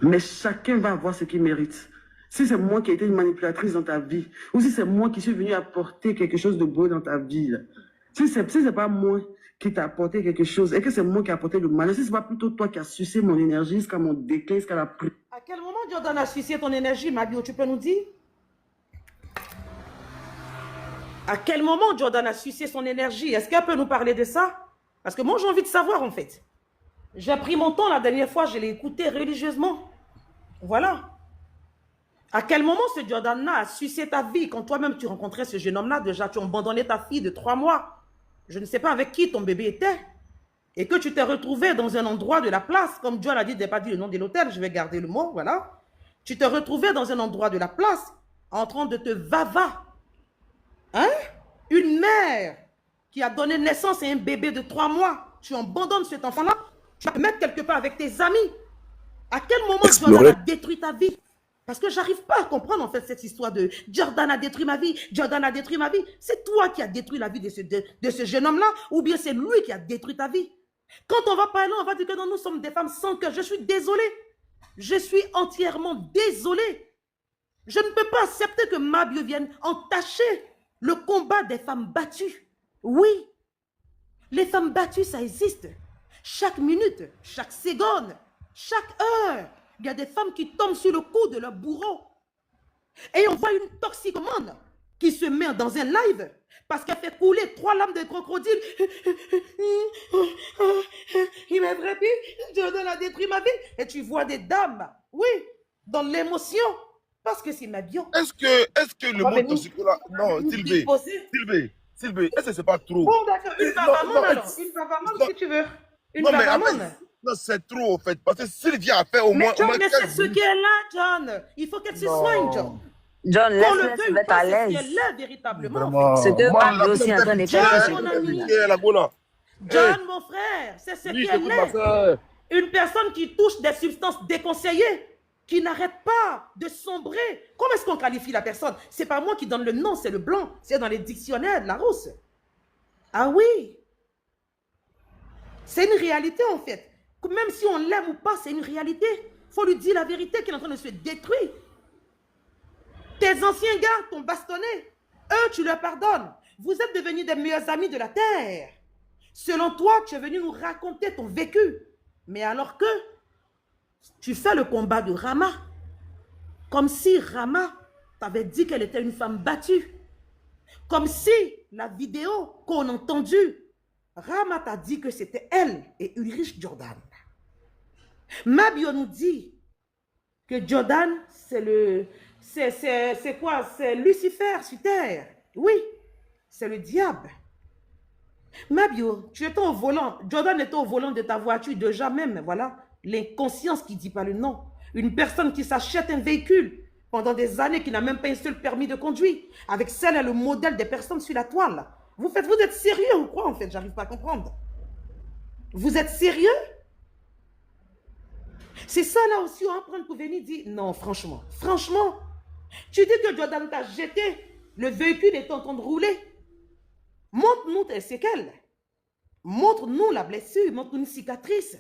Mais chacun va avoir ce qu'il mérite. Si c'est moi qui ai été une manipulatrice dans ta vie, ou si c'est moi qui suis venue apporter quelque chose de beau dans ta vie, là. Si c'est pas moi qui t'a apporté quelque chose, et que c'est moi qui ai apporté le mal, si c'est pas plutôt toi qui as sucé mon énergie jusqu'à mon déclin, jusqu'à la pluie. À quel moment Jordan a sucé ton énergie, Mabio, tu peux nous dire? À quel moment Jordan a sucé son énergie? Est-ce qu'elle peut nous parler de ça? Parce que moi, j'ai envie de savoir, en fait. J'ai pris mon temps la dernière fois, je l'ai écouté religieusement. Voilà. À quel moment ce Jordan-là a sucé ta vie quand toi-même tu rencontrais ce jeune homme-là, déjà tu as abandonné ta fille de 3 mois. Je ne sais pas avec qui ton bébé était. Et que tu t'es retrouvé dans un endroit de la place, comme John a dit, je n'ai pas dit le nom de l'hôtel, je vais garder le mot, voilà. Tu t'es retrouvé dans un endroit de la place, en train de te vava. Hein? Une mère qui a donné naissance à un bébé de 3 mois, tu abandonnes cet enfant-là, tu vas te mettre quelque part avec tes amis. À quel moment Jordan a détruit ta vie? Parce que j'arrive pas à comprendre en fait cette histoire de Jordan a détruit ma vie, Jordan a détruit ma vie. C'est toi qui as détruit la vie de ce jeune homme-là ou bien c'est lui qui a détruit ta vie? Quand on va parler, on va dire que non, nous sommes des femmes sans cœur. Je suis désolée. Je suis entièrement désolée. Je ne peux pas accepter que Mabio vienne entacher le combat des femmes battues. Oui, les femmes battues, ça existe. Chaque minute, chaque seconde, chaque heure. Il y a des femmes qui tombent sur le cou de leur bourreau. Et on voit une toxicomane qui se met dans un live parce qu'elle fait couler 3 lames de crocodile. Il m'a frappé, Jordan a détruit ma vie. Et tu vois des dames, oui, dans l'émotion, Parce que c'est Mabio. Est-ce que le mot toxico là... Non, Sylvie, est-ce que c'est pas trop? Bon, d'accord, une vavamone alors. Une vavamone si tu veux. Une vavamone. Non, c'est trop en fait. Parce que Sylvia a fait au moins... Mais c'est ce qu'elle a, John. Il faut qu'elle se soigne, John. John, laisse-le se mettre à l'aise. C'est qu'elle est véritablement. C'est que Mabio aussi en train de faire. John, mon frère, c'est ce qu'elle est. Une personne qui touche des substances déconseillées, qui n'arrête pas de sombrer. Comment est-ce qu'on qualifie la personne? C'est pas moi qui donne le nom, c'est le blanc. C'est dans les dictionnaires de Larousse. Ah oui. C'est une réalité en fait. Même si on l'aime ou pas, c'est une réalité. Il faut lui dire la vérité qu'il est en train de se détruire. Tes anciens gars t'ont bastonné. Eux, tu leur pardonnes. Vous êtes devenus des meilleurs amis de la terre. Selon toi, tu es venu nous raconter ton vécu. Mais alors que tu fais le combat de Rama, comme si Rama t'avait dit qu'elle était une femme battue. Comme si la vidéo qu'on a entendue, Rama t'a dit que c'était elle et Ulrich Jordan. Mabio nous dit que Jordan, c'est quoi? C'est Lucifer sur terre. Oui, c'est le diable. Mabio, tu étais au volant. Jordan était au volant de ta voiture déjà même, voilà. L'inconscience qui ne dit pas le nom. Une personne qui s'achète un véhicule pendant des années, qui n'a même pas un seul permis de conduire, avec celle et le modèle des personnes sur la toile. Vous êtes sérieux ou quoi en fait? J'arrive pas à comprendre. Vous êtes sérieux? C'est ça là aussi, on va prendre pour venir dire, non franchement, tu dis que Jordan t'a jeté, le véhicule est en train de rouler. Montre-nous tes séquelles. Montre-nous la blessure, montre-nous une cicatrice.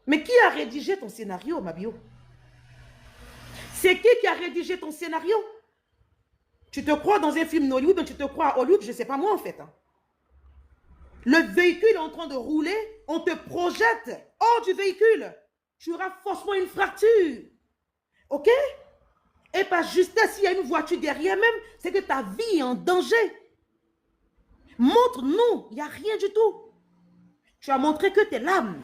Mais qui a rédigé ton scénario, Mabio? C'est qui a rédigé ton scénario? Tu te crois dans un film Hollywood, tu te crois à Hollywood, je ne sais pas moi en fait. Le véhicule est en train de rouler, on te projette hors du véhicule. Tu auras forcément une fracture. Ok? Et pas juste s'il y a une voiture derrière même, c'est que ta vie est en danger. Montre-nous, il n'y a rien du tout. Tu as montré que tu es l'âme.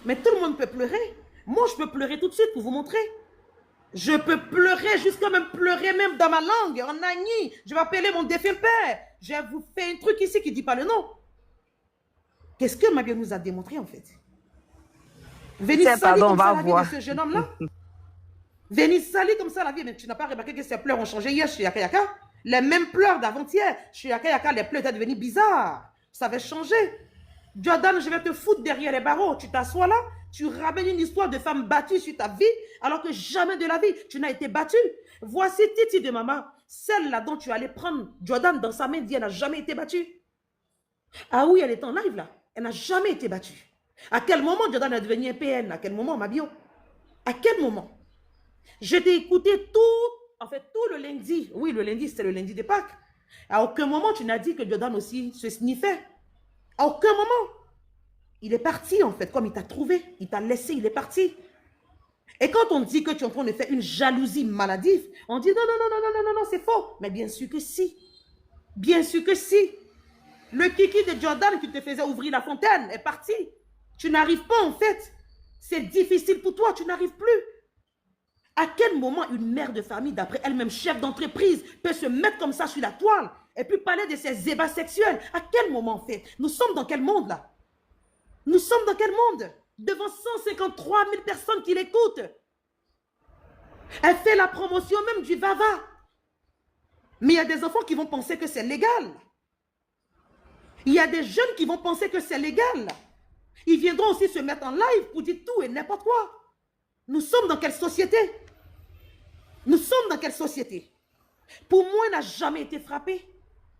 Mais tout le monde peut pleurer. Moi, je peux pleurer tout de suite pour vous montrer. Je peux pleurer jusqu'à même pleurer même dans ma langue, en agni. Je vais appeler mon défunt père. Je vous fais un truc ici qui ne dit pas le nom. Qu'est-ce que Mabio nous a démontré en fait? Venir salir comme ça la vie de ce jeune homme-là. Venir salir comme ça la vie. Mais tu n'as pas remarqué que ses pleurs ont changé hier chez Yaka Yaka? Les mêmes pleurs d'avant-hier. Chez Yaka Yaka, les pleurs étaient devenus bizarres. Ça avait changé. Jordan, je vais te foutre derrière les barreaux. Tu t'assois là, tu ramènes une histoire de femme battue sur ta vie, alors que jamais de la vie, tu n'as été battue. Voici Titi de maman, celle-là dont tu allais prendre Jordan dans sa main, dit elle n'a jamais été battue. Ah oui, elle est en live là. Elle n'a jamais été battue. À quel moment Jordan est devenu un PN? À quel moment, Mabio? À quel moment? Je t'ai écouté tout le lundi. Oui, le lundi, c'était le lundi de Pâques. À aucun moment, tu n'as dit que Jordan aussi se sniffait. À aucun moment. Il est parti, en fait, comme il t'a trouvé. Il t'a laissé, il est parti. Et quand on dit que tu es en train de faire une jalousie maladive, on dit non, c'est faux. Mais bien sûr que si. Bien sûr que si. Le kiki de Jordan qui te faisait ouvrir la fontaine est parti. Tu n'arrives pas, en fait. C'est difficile pour toi, tu n'arrives plus. À quel moment une mère de famille, d'après elle-même chef d'entreprise, peut se mettre comme ça sur la toile et puis parler de ses ébats sexuels? À quel moment, en fait? Nous sommes dans quel monde, là? Nous sommes dans quel monde? Devant 153 000 personnes qui l'écoutent. Elle fait la promotion même du Vava. Mais il y a des enfants qui vont penser que c'est légal. Il y a des jeunes qui vont penser que c'est légal. Ils viendront aussi se mettre en live pour dire tout et n'importe quoi. Nous sommes dans quelle société? Nous sommes dans quelle société? Pour moi, elle n'a jamais été frappée.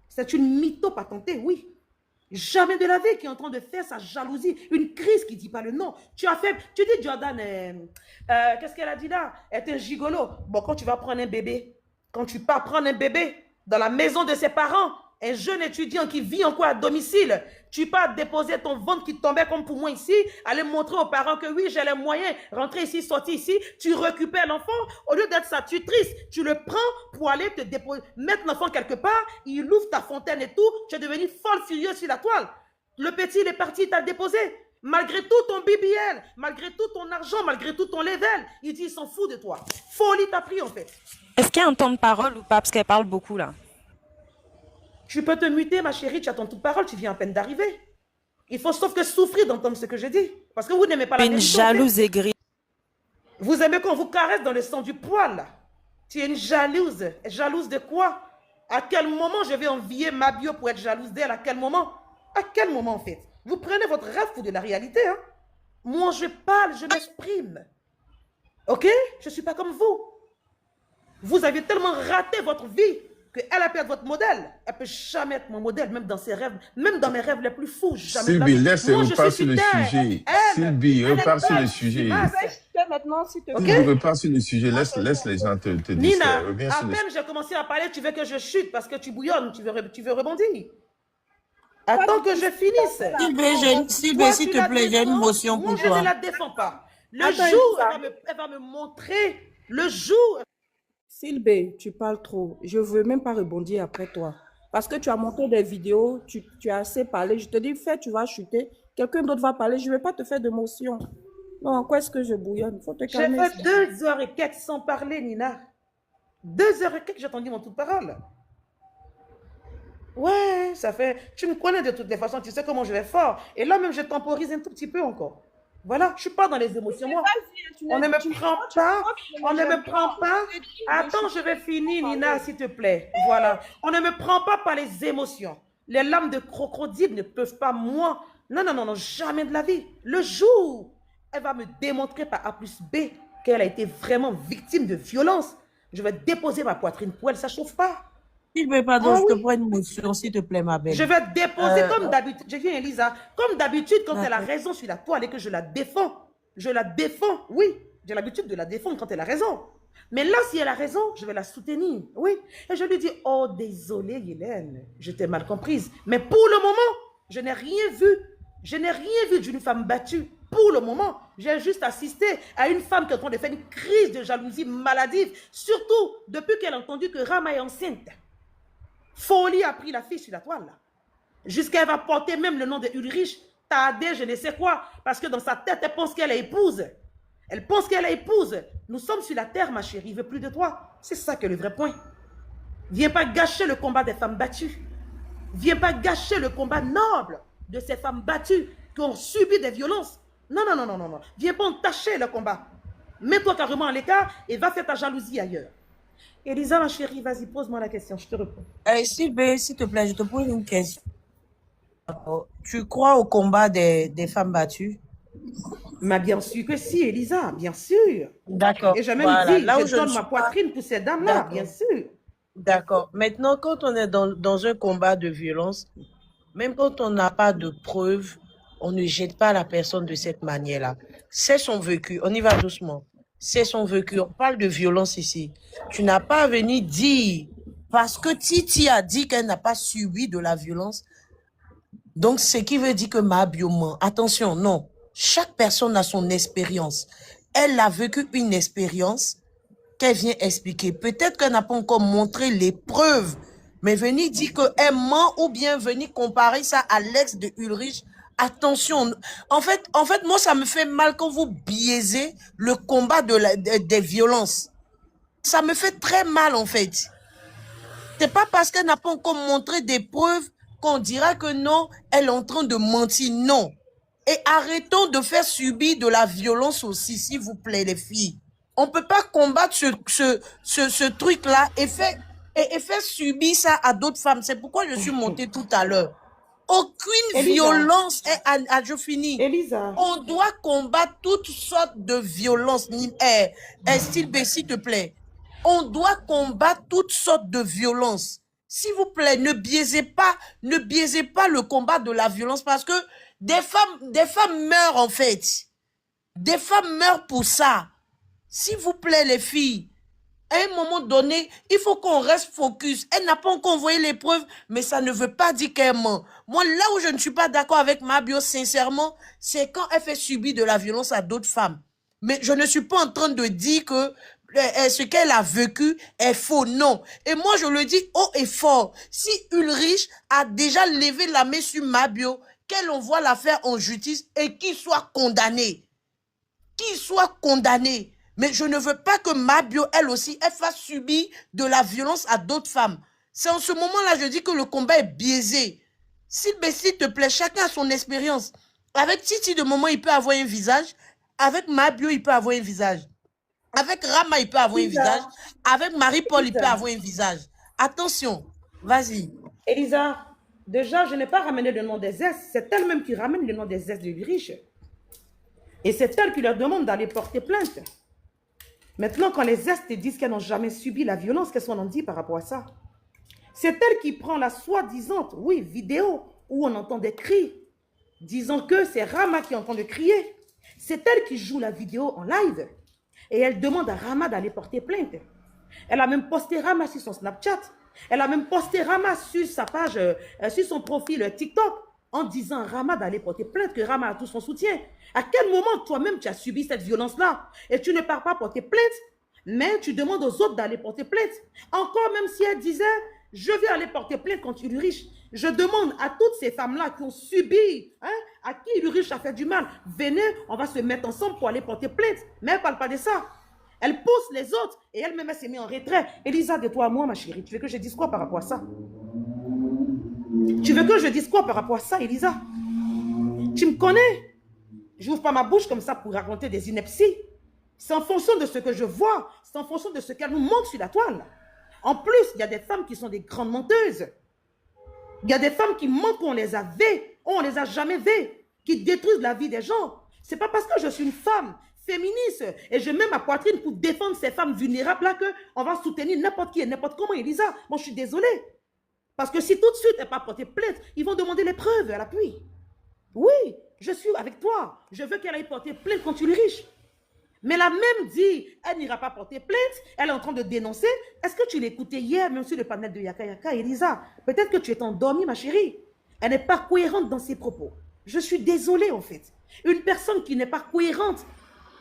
C'est une mytho patentée, oui. Jamais de la vie qui est en train de faire sa jalousie. Une crise qui ne dit pas le nom. Tu dis Jordan, qu'est-ce qu'elle a dit là? Elle est un gigolo. Bon, quand tu vas prendre un bébé, quand tu pars prendre un bébé dans la maison de ses parents, un jeune étudiant qui vit encore à domicile, tu pars déposer ton ventre qui tombait comme pour moi ici, aller montrer aux parents que oui, j'ai les moyens, rentrer ici, sortir ici, tu récupères l'enfant, au lieu d'être sa tutrice, tu le prends pour aller te déposer, mettre l'enfant quelque part, il ouvre ta fontaine et tout, tu es devenu folle furieuse sur la toile. Le petit, il est parti, il t'a déposé. Malgré tout ton BBL, malgré tout ton argent, malgré tout ton level, il dit il s'en fout de toi. Folie t'a pris en fait. Est-ce qu'il y a un temps de parole ou pas? Parce qu'elle parle beaucoup là. Tu peux te muter, ma chérie, tu as ton toute parole, tu viens à peine d'arriver. Il faut sauf que souffrir d'entendre ce que je dis. Parce que vous n'aimez pas la vérité. Une jalouse aigrie. Vous aimez qu'on vous caresse dans le sang du poil, là. Tu es une jalouse. Jalouse de quoi? À quel moment je vais envier Mabio pour être jalouse d'elle? À quel moment? À quel moment, en fait? Vous prenez votre rêve pour de la réalité, hein? Moi, je parle, je m'exprime. Ok? Je ne suis pas comme vous. Vous avez tellement raté votre vie qu'elle a perdu votre modèle. Elle ne peut jamais être mon modèle, même dans ses rêves, même dans mes rêves les plus fous. Sylvie, laisse repart sur le sujet. Sylvie, repart sur le sujet. Maintenant, si tu Sylvie, repart sur le sujet. Laisse les gens te dire. Nina, à peine j'ai commencé à parler, tu veux que je chute parce que tu bouillonnes, tu veux rebondir. Attends que je finisse. Sylvie, s'il te plaît, j'ai une motion pour moi, toi. je ne la défends pas. Le jour, elle va me montrer. Le jour. Sylvie, tu parles trop. Je ne veux même pas rebondir après toi. Parce que tu as montré des vidéos, tu as assez parlé. Je te dis, fais, tu vas chuter. Quelqu'un d'autre va parler. Je ne vais pas te faire de motion. Non, quoi est-ce que je bouillonne? Il faut te calmer. J'ai fait 2 heures et quelques sans parler, Nina. 2 heures et quelques, j'ai entendu mon toute parole. Ouais, ça fait... Tu me connais de toutes les façons, tu sais comment je vais fort. Et là même, je temporise un tout petit peu encore. Voilà, je ne suis pas dans les émotions, moi. On ne me prend pas. On ne me prend pas. Attends, je vais finir, Nina, s'il te plaît. Voilà. On ne me prend pas par les émotions. Les larmes de crocodile ne peuvent pas, moi. Non, non, non, non, jamais de la vie. Le jour, elle va me démontrer par A plus B qu'elle a été vraiment victime de violence. Je vais déposer ma poitrine pour elle, ça ne chauffe pas. S'il ne veut pas, donc je te prends une motion, s'il te plaît, ma belle. Je vais déposer comme d'habitude. Je viens, Elisa, comme d'habitude, quand elle a raison sur la toile et que je la défends. Je la défends, oui. J'ai l'habitude de la défendre quand elle a raison. Mais là, si elle a raison, je vais la soutenir, oui. Et je lui dis, oh, désolée, Hélène, je t'ai mal comprise. Mais pour le moment, je n'ai rien vu. Je n'ai rien vu d'une femme battue. Pour le moment, j'ai juste assisté à une femme qui est en train de faire une crise de jalousie maladive, surtout depuis qu'elle a entendu que Rama est enceinte. Folie a pris la fille sur la toile, là. Jusqu'à elle va porter même le nom de Ulrich, Tadé, je ne sais quoi, parce que dans sa tête, elle pense qu'elle est épouse. Elle pense qu'elle est épouse. Nous sommes sur la terre, ma chérie, il ne veut plus de toi. C'est ça qui est le vrai point. Viens pas gâcher le combat des femmes battues. Viens pas gâcher le combat noble de ces femmes battues qui ont subi des violences. Non, non, non, non, non, non. Viens pas entacher le combat. Mets-toi carrément à l'écart et va faire ta jalousie ailleurs. Elisa, ma chérie, vas-y, pose-moi la question, je te réponds. Sylvie, s'il te plaît, je te pose une question. Tu crois au combat des femmes battues? Mais bien sûr que si, Elisa, bien sûr. D'accord. Et j'ai même dit, là je donne ma poitrine pour ces dames-là, bien sûr. D'accord. Maintenant, quand on est dans un combat de violence, même quand on n'a pas de preuves, on ne jette pas la personne de cette manière-là. C'est son vécu. On y va doucement. C'est son vécu. On parle de violence ici. Tu n'as pas à venir dire, parce que Titi a dit qu'elle n'a pas subi de la violence, donc ce qui veut dire que Mabio ment. Attention, non. Chaque personne a son expérience. Elle a vécu une expérience qu'elle vient expliquer. Peut-être qu'elle n'a pas encore montré les preuves, mais venir dire qu'elle ment ou bien venir comparer ça à l'ex de Ulrich. Attention, en fait, moi, ça me fait mal quand vous biaisez le combat des violences. Ça me fait très mal, en fait. C'est pas parce qu'elle n'a pas encore montré des preuves qu'on dira que non, elle est en train de mentir. Non. Et arrêtons de faire subir de la violence aussi, s'il vous plaît, les filles. On peut pas combattre ce truc-là et faire subir ça à d'autres femmes. C'est pourquoi je suis montée tout à l'heure. Aucune violence est je finis. Elisa. On doit combattre toutes sortes de violences. Sylvie, s'il te plaît. On doit combattre toutes sortes de violences. S'il vous plaît, ne biaisez pas le combat de la violence parce que des femmes meurent en fait. Des femmes meurent pour ça. S'il vous plaît, les filles. À un moment donné, il faut qu'on reste focus. Elle n'a pas encore envoyé les preuves, mais ça ne veut pas dire qu'elle ment. Moi, là où je ne suis pas d'accord avec Mabio, sincèrement, c'est quand elle fait subir de la violence à d'autres femmes. Mais je ne suis pas en train de dire que ce qu'elle a vécu est faux. Non. Et moi, je le dis haut et fort. Si Ulrich a déjà levé la main sur Mabio, qu'elle envoie l'affaire en justice et qu'il soit condamné. Qu'il soit condamné. Mais je ne veux pas que Mabio, elle aussi, elle fasse subir de la violence à d'autres femmes. C'est en ce moment-là, je dis que le combat est biaisé. S'il te plaît, chacun a son expérience. Avec Titi, de moment, il peut avoir un visage. Avec Mabio, il peut avoir un visage. Avec Rama, il peut avoir un visage. Avec Marie-Paul, il peut avoir un visage. Attention, vas-y. Elisa, déjà, je n'ai pas ramené le nom des S. C'est elle-même qui ramène le nom des S de riches. Et c'est elle qui leur demande d'aller porter plainte. Maintenant, quand les S te disent qu'elles n'ont jamais subi la violence, qu'est-ce qu'on en dit par rapport à ça? C'est elle qui prend la soi-disant, oui, vidéo, où on entend des cris, disant que c'est Rama qui entend de crier. C'est elle qui joue la vidéo en live. Et elle demande à Rama d'aller porter plainte. Elle a même posté Rama sur son Snapchat. Elle a même posté Rama sur sa page, sur son profil TikTok, en disant à Rama d'aller porter plainte, que Rama a tout son soutien. À quel moment toi-même tu as subi cette violence-là et tu ne pars pas porter plainte, mais tu demandes aux autres d'aller porter plainte. Encore même si elle disait, je vais aller porter plainte contre Ulrich. Je demande à toutes ces femmes-là qui ont subi, à qui Ulrich a fait du mal, venez, on va se mettre ensemble pour aller porter plainte. Mais elle ne parle pas de ça. Elle pousse les autres et elle-même s'est mise en retrait. Elisa, de toi à moi, ma chérie, tu veux que je dise quoi par rapport à ça? Tu veux que je dise quoi par rapport à ça, Elisa? Tu me connais? Je n'ouvre pas ma bouche comme ça pour raconter des inepties. C'est en fonction de ce que je vois, c'est en fonction de ce qu'elle nous montre sur la toile. En plus, il y a des femmes qui sont des grandes menteuses. Il y a des femmes qui mentent qu'on les a vues, on ne les a jamais vues, qui détruisent la vie des gens. Ce n'est pas parce que je suis une femme féministe et je mets ma poitrine pour défendre ces femmes vulnérables-là qu'on va soutenir n'importe qui et n'importe comment, Elisa. Moi, je suis désolée. Parce que si tout de suite elle n'est pas portée plainte, ils vont demander les preuves à l'appui. Oui, je suis avec toi. Je veux qu'elle aille porter plainte contre Ulrich. Mais la même dit, elle n'ira pas porter plainte, elle est en train de dénoncer. Est-ce que tu l'écoutais hier, même sur le panel de Yaka Yaka, Elisa? Peut-être que tu es endormie, ma chérie. Elle n'est pas cohérente dans ses propos. Je suis désolée, en fait. Une personne qui n'est pas cohérente,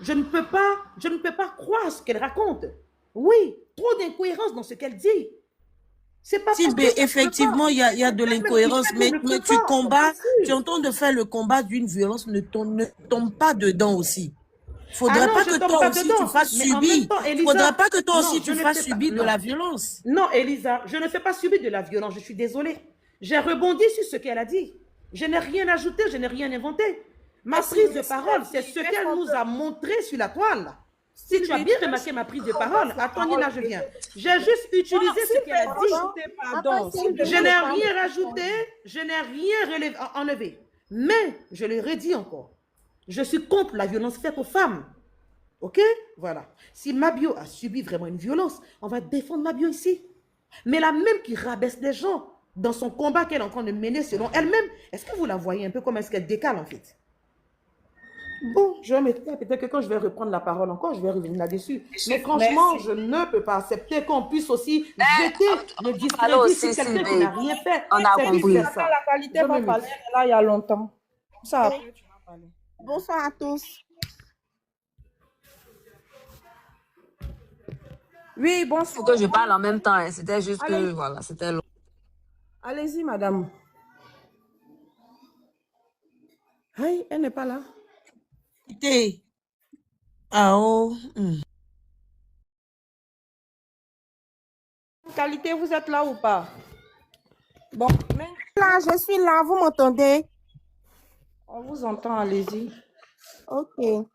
je ne peux pas croire ce qu'elle raconte. Oui, trop d'incohérence dans ce qu'elle dit. C'est pas effectivement, il y a de l'incohérence, mais tu combats, tu es en train de faire le combat d'une violence, ne tombe pas dedans aussi. Faudrait pas que toi aussi tu fasses subir. Faudrait pas que toi aussi tu fasses subir de la violence. Non, Elisa, je ne fais pas subir de la violence, je suis désolée. J'ai rebondi sur ce qu'elle a dit. Je n'ai rien ajouté, je n'ai rien inventé. Ma prise de parole, c'est ce qu'elle nous a montré sur la toile. Si tu as bien remarqué ma prise de parole, attends Nina, je viens. J'ai juste utilisé ce qu'elle a dit. Je n'ai rien rajouté, je n'ai rien enlevé. Mais, je le redis encore, je suis contre la violence faite aux femmes. Ok? Voilà. Si Mabio a subi vraiment une violence, on va défendre Mabio ici. Mais la même qui rabaisse les gens dans son combat qu'elle est en train de mener selon elle-même, est-ce que vous la voyez un peu comme est-ce qu'elle décale en fait? Bon, je vais me taire. Peut-être que quand je vais reprendre la parole encore, je vais revenir là-dessus. Mais franchement, je ne peux pas accepter qu'on puisse aussi jeter le discrédit sur quelqu'un qui n'a rien fait. On a compris. La qualité va parler là il y a longtemps. Ça, après, tu vas parler. Bonsoir à tous. Oui, bonsoir. Il faut que je parle en même temps. Hein. C'était juste que, voilà, c'était long. Allez-y, madame. Hey, elle n'est pas là. Ah oh. Qualité, vous êtes là ou pas? Bon, mais... Là, je suis là, vous m'entendez? On vous entend, allez-y. Ok.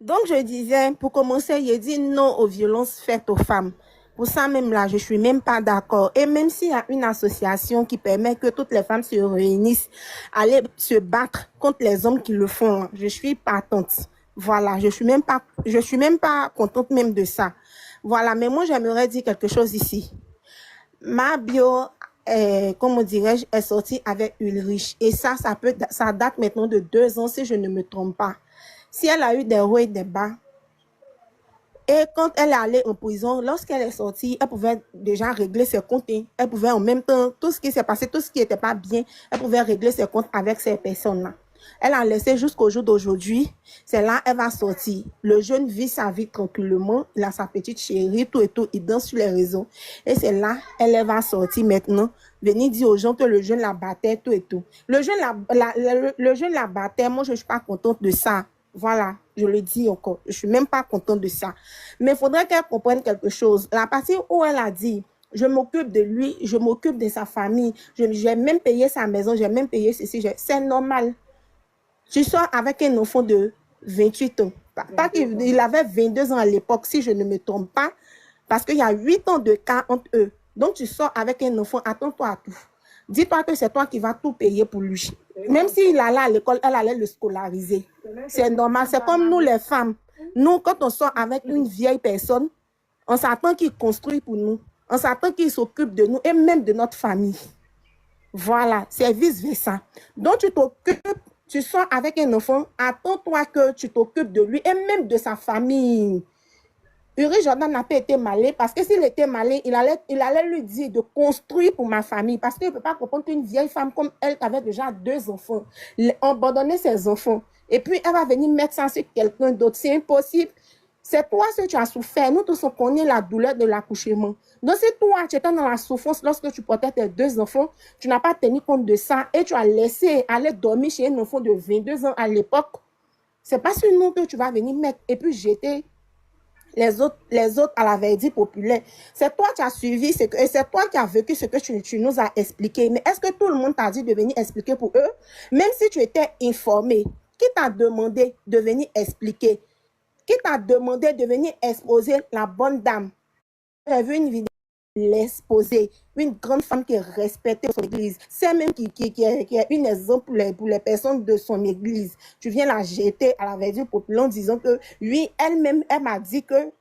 Donc, je disais, pour commencer, il dit non aux violences faites aux femmes. Pour ça même là, je suis même pas d'accord. Et même s'il y a une association qui permet que toutes les femmes se réunissent, aller se battre contre les hommes qui le font, je suis partante. Voilà, je suis même pas contente même de ça. Voilà, mais moi j'aimerais dire quelque chose ici. Mabio, comment dirais-je, est sortie avec Ulrich. Et ça date maintenant de 2 ans si je ne me trompe pas. Si elle a eu des hauts et des bas, et quand elle est allée en prison, lorsqu'elle est sortie, elle pouvait déjà régler ses comptes. Elle pouvait en même temps, tout ce qui s'est passé, tout ce qui n'était pas bien, elle pouvait régler ses comptes avec ces personnes-là. Elle a laissé jusqu'au jour d'aujourd'hui. C'est là, elle va sortir. Le jeune vit sa vie tranquillement. Il a sa petite chérie, tout et tout. Il danse sur les réseaux. Et c'est là, elle va sortir maintenant. Venir dire aux gens que le jeune la battait, tout et tout. Le jeune la battait. Moi, je ne suis pas contente de ça. Voilà, je le dis encore. Je ne suis même pas contente de ça. Mais il faudrait qu'elle comprenne quelque chose. La partie où elle a dit, je m'occupe de lui, je m'occupe de sa famille, j'ai même payé sa maison, j'ai même payé ceci, c'est normal. Tu sors avec un enfant de 28 ans. Pas qu'il avait 22 ans à l'époque, si je ne me trompe pas, parce qu'il y a 8 ans de cas entre eux. Donc, tu sors avec un enfant, attends-toi à tout. Dis-toi que c'est toi qui vas tout payer pour lui. Même s'il allait à l'école, elle allait le scolariser. C'est normal. C'est comme nous, les femmes. Nous, quand on sort avec une vieille personne, on s'attend qu'il construise pour nous. On s'attend qu'il s'occupe de nous et même de notre famille. Voilà, c'est vice-versa. Donc, tu t'occupes, tu sors avec un enfant, attends-toi que tu t'occupes de lui et même de sa famille. Uri Jordan n'a pas été malin parce que s'il était malin, il allait lui dire de construire pour ma famille parce qu'il ne peut pas comprendre qu'une vieille femme comme elle qui avait déjà 2 enfants, abandonner ses enfants et puis elle va venir mettre ça sur quelqu'un d'autre. C'est impossible. C'est toi ce que tu as souffert. Nous tous on connaît la douleur de l'accouchement. Donc si toi tu étais dans la souffrance lorsque tu portais tes 2 enfants, tu n'as pas tenu compte de ça et tu as laissé aller dormir chez un enfant de 22 ans à l'époque, c'est pas sur nous que tu vas venir mettre et puis jeter les autres à la verdict populaire. C'est toi qui as suivi, c'est toi qui as vécu ce que tu nous as expliqué. Mais est-ce que tout le monde t'a dit de venir expliquer pour eux? Même si tu étais informé, qui t'a demandé de venir expliquer? Qui t'a demandé de venir exposer la bonne dame? J'ai vu une vidéo l'exposer, une grande femme qui est respectée dans son église. C'est même qui est un exemple pour les personnes de son église. Tu viens la jeter à la verdict populaire en disant que oui, elle-même, elle m'a dit que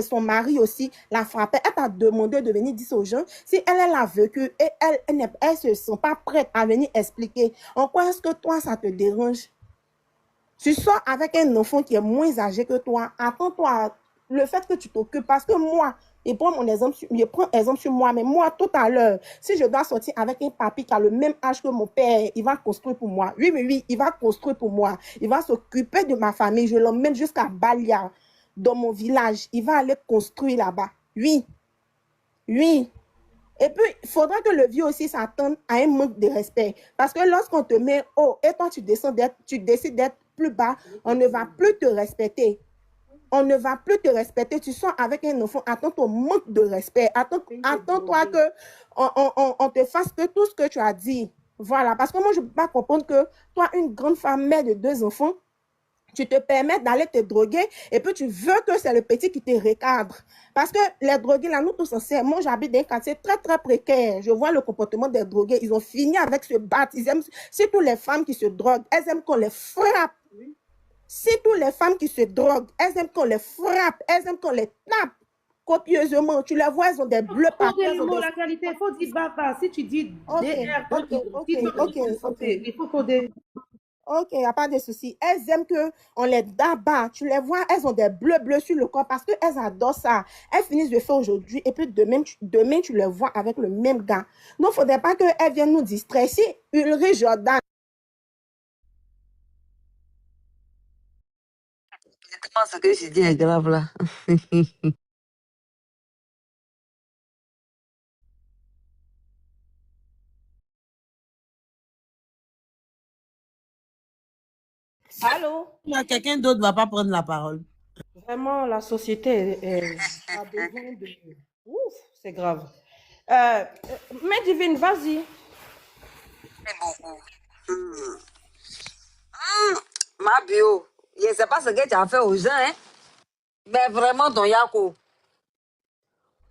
son mari aussi la frappait. Elle t'a demandé de venir dire aux gens si elle a vécu et elle ne se sent pas prête à venir expliquer. En quoi est-ce que toi, ça te dérange? Tu sors avec un enfant qui est moins âgé que toi. Attends-toi le fait que tu t'occupes. Parce que moi, je prends exemple sur moi, mais moi, tout à l'heure, si je dois sortir avec un papy qui a le même âge que mon père, il va construire pour moi. Oui, il va construire pour moi. Il va s'occuper de ma famille. Je l'emmène jusqu'à Balia, dans mon village. Il va aller construire là-bas. Oui. Et puis, il faudra que le vieux aussi s'attende à un manque de respect. Parce que lorsqu'on te met haut et toi, tu décides d'être plus bas, on ne va plus te respecter. On ne va plus te respecter. Tu sors avec un enfant, attends ton manque de respect. Attends-toi qu'on te fasse que tout ce que tu as dit. Voilà. Parce que moi, je ne peux pas comprendre que toi, une grande femme, mère de 2 enfants, tu te permets d'aller te droguer et puis tu veux que c'est le petit qui te recadre. Parce que les drogués, là, nous tous, on sait, moi, j'habite dans un quartier très, très précaire. Je vois le comportement des drogués. Ils ont fini avec se battre. Ils aiment, surtout les femmes qui se droguent, elles aiment qu'on les frappe. Surtout les femmes qui se droguent, elles aiment qu'on les frappe, elles aiment qu'on les tape copieusement. Tu les vois, elles ont des bleus partout. La qualité, il faut dire baba. Si tu dis DR, il faut coder. Ok, il n'y a pas de souci. Elles aiment qu'on les dabat. Tu les vois, elles ont des bleus sur le corps parce qu'elles adorent ça. Elles finissent de faire aujourd'hui et puis demain, tu les vois avec le même gars. Donc, il ne faudrait pas qu'elles viennent nous distraire. Si Ulrich Jordan. Comment ce que je dis est grave là? Allô? Quelqu'un d'autre ne va pas prendre la parole. Vraiment, la société a besoin de... Ouf, c'est grave. Mais Divine, vas-y. C'est beaucoup. Ma bio, je ne sais pas ce que tu as fait aux gens, hein? Mais vraiment, ton Yako.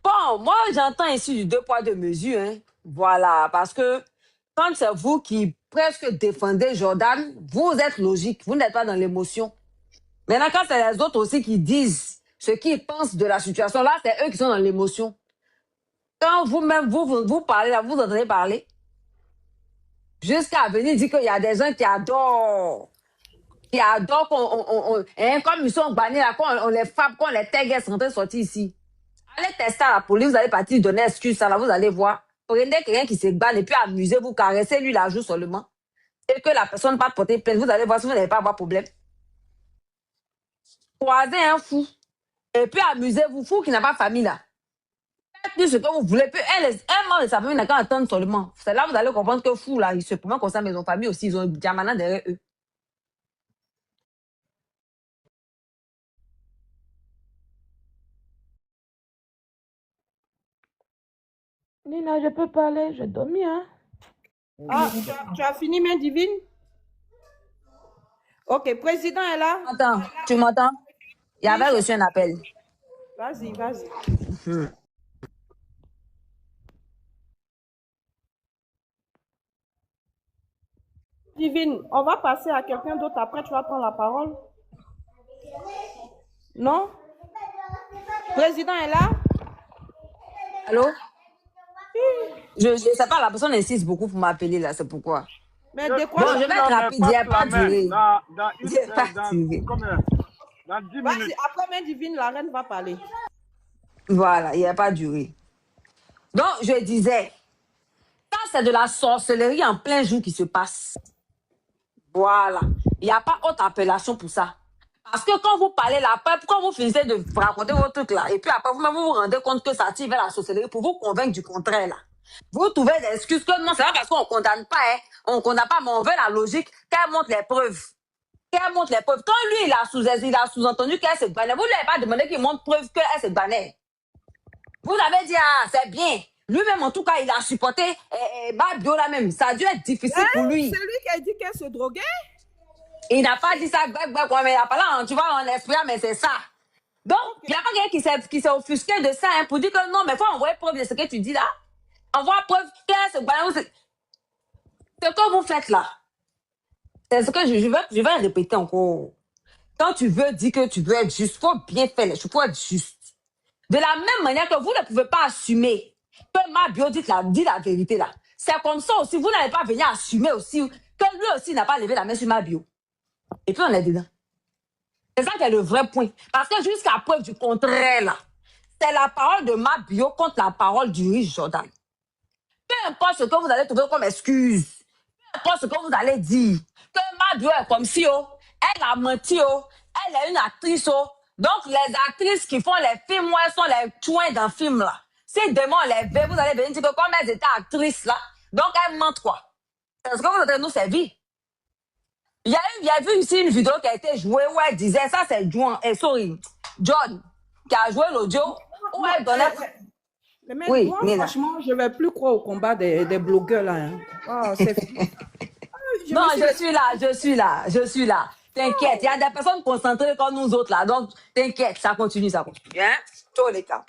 Bon, moi, j'entends ici du 2 poids 2 mesures, hein? Voilà, parce que quand c'est vous qui presque défendez Jordan, vous êtes logique, vous n'êtes pas dans l'émotion. Maintenant, quand c'est les autres aussi qui disent ce qu'ils pensent de la situation, là, c'est eux qui sont dans l'émotion. Quand vous-même, vous parlez, là, vous entendez parler, jusqu'à venir dire qu'il y a des gens qui adorent comme ils sont bannis, là, qu'on les frappe, qu'on les tègue, elles sont en train de sortir ici. Allez tester à la police, vous allez partir donner excuse, ça là, vous allez voir. Prenez quelqu'un qui se banne et puis amusez-vous, caressez lui la joue seulement. et que la personne va porter plainte, vous allez voir si vous n'allez pas avoir problème. Croisez un fou et puis amusez-vous, fou qui n'a pas de famille là. Faites ce que vous voulez, puis un membre de sa famille n'a qu'à attendre seulement. C'est là que vous allez comprendre que fou là, il se promène comme ça, mais ils ont famille aussi, ils ont un diamant derrière eux. Nina, je peux parler, je dormis, hein. Ah, tu as fini, main divine? Ok, président est là. Attends, tu m'entends? Il y avait reçu un appel. Vas-y, vas-y. Divine, on va passer à quelqu'un d'autre après, tu vas prendre la parole. Non? Président est là? Allô? Je sais pas, la personne insiste beaucoup pour m'appeler là, c'est pourquoi. Mais Bon, je vais être rapide, il n'y a pas duré. Il n'y a pas duré. Dans 10 minutes. Après main divine, la reine va parler. Voilà, il n'y a pas duré. Donc, je disais, quand c'est de la sorcellerie en plein jour qui se passe, voilà, il n'y a pas autre appellation pour ça. Parce que quand vous parlez là, après, quand vous finissez de raconter votre truc là, et puis après vous-même vous vous rendez compte que ça tire vers la sorcellerie pour vous convaincre du contraire là. Vous trouvez des excuses que non, c'est pas parce qu'on ne condamne pas, hein, on ne condamne pas, mais on veut la logique, qu'elle montre les preuves. Qu'elle montre les preuves. Quand lui, il a sous-entendu qu'elle se banait, vous ne lui avez pas demandé qu'il montre preuve qu'elle se banait. Vous avez dit, ah, c'est bien. Lui-même, en tout cas, il a supporté Mabio là même. Ça a dû être difficile pour lui. C'est lui qui a dit qu'elle se droguait? Il n'a pas dit ça, mais il a parlé, tu vois, en esprit, mais c'est ça. Donc, il n'y a pas quelqu'un qui s'est offusqué de ça, hein, pour dire que non, mais il faut envoyer preuve de ce que tu dis là. Envoie preuve qu'elle se banait. Ce que vous faites là, c'est ce que je vais répéter encore. Quand tu veux dire que tu veux être juste, il faut bien faire les choses, il faut être juste. De la même manière que vous ne pouvez pas assumer que Mabio dit la vérité là. C'est comme ça aussi, vous n'allez pas venir assumer aussi que lui aussi n'a pas levé la main sur Mabio. Et puis on est dedans. C'est ça qui est le vrai point. Parce que jusqu'à preuve du contraire là, c'est la parole de Mabio contre la parole du riche Jordan. Peu importe ce que vous allez trouver comme excuse, peu importe ce que vous allez dire, que Mabio est comme si elle a menti, elle est une actrice. Donc les actrices qui font les films, elles sont les chouins d'un film là. Si demain on les veut, vous allez venir dire que comme elles étaient actrices là, donc elles mentent quoi. C'est ce que vous allez nous servir. Il y a vu ici une vidéo qui a été jouée où elle disait, ça c'est John, qui a joué l'audio, où elle donnait... Mais oui, moi, franchement, je ne vais plus croire au combat des blogueurs là. Hein. Oh, non, je suis là. T'inquiète, il y a des personnes concentrées comme nous autres là. Donc, t'inquiète, ça continue. Hein? Tous les cas.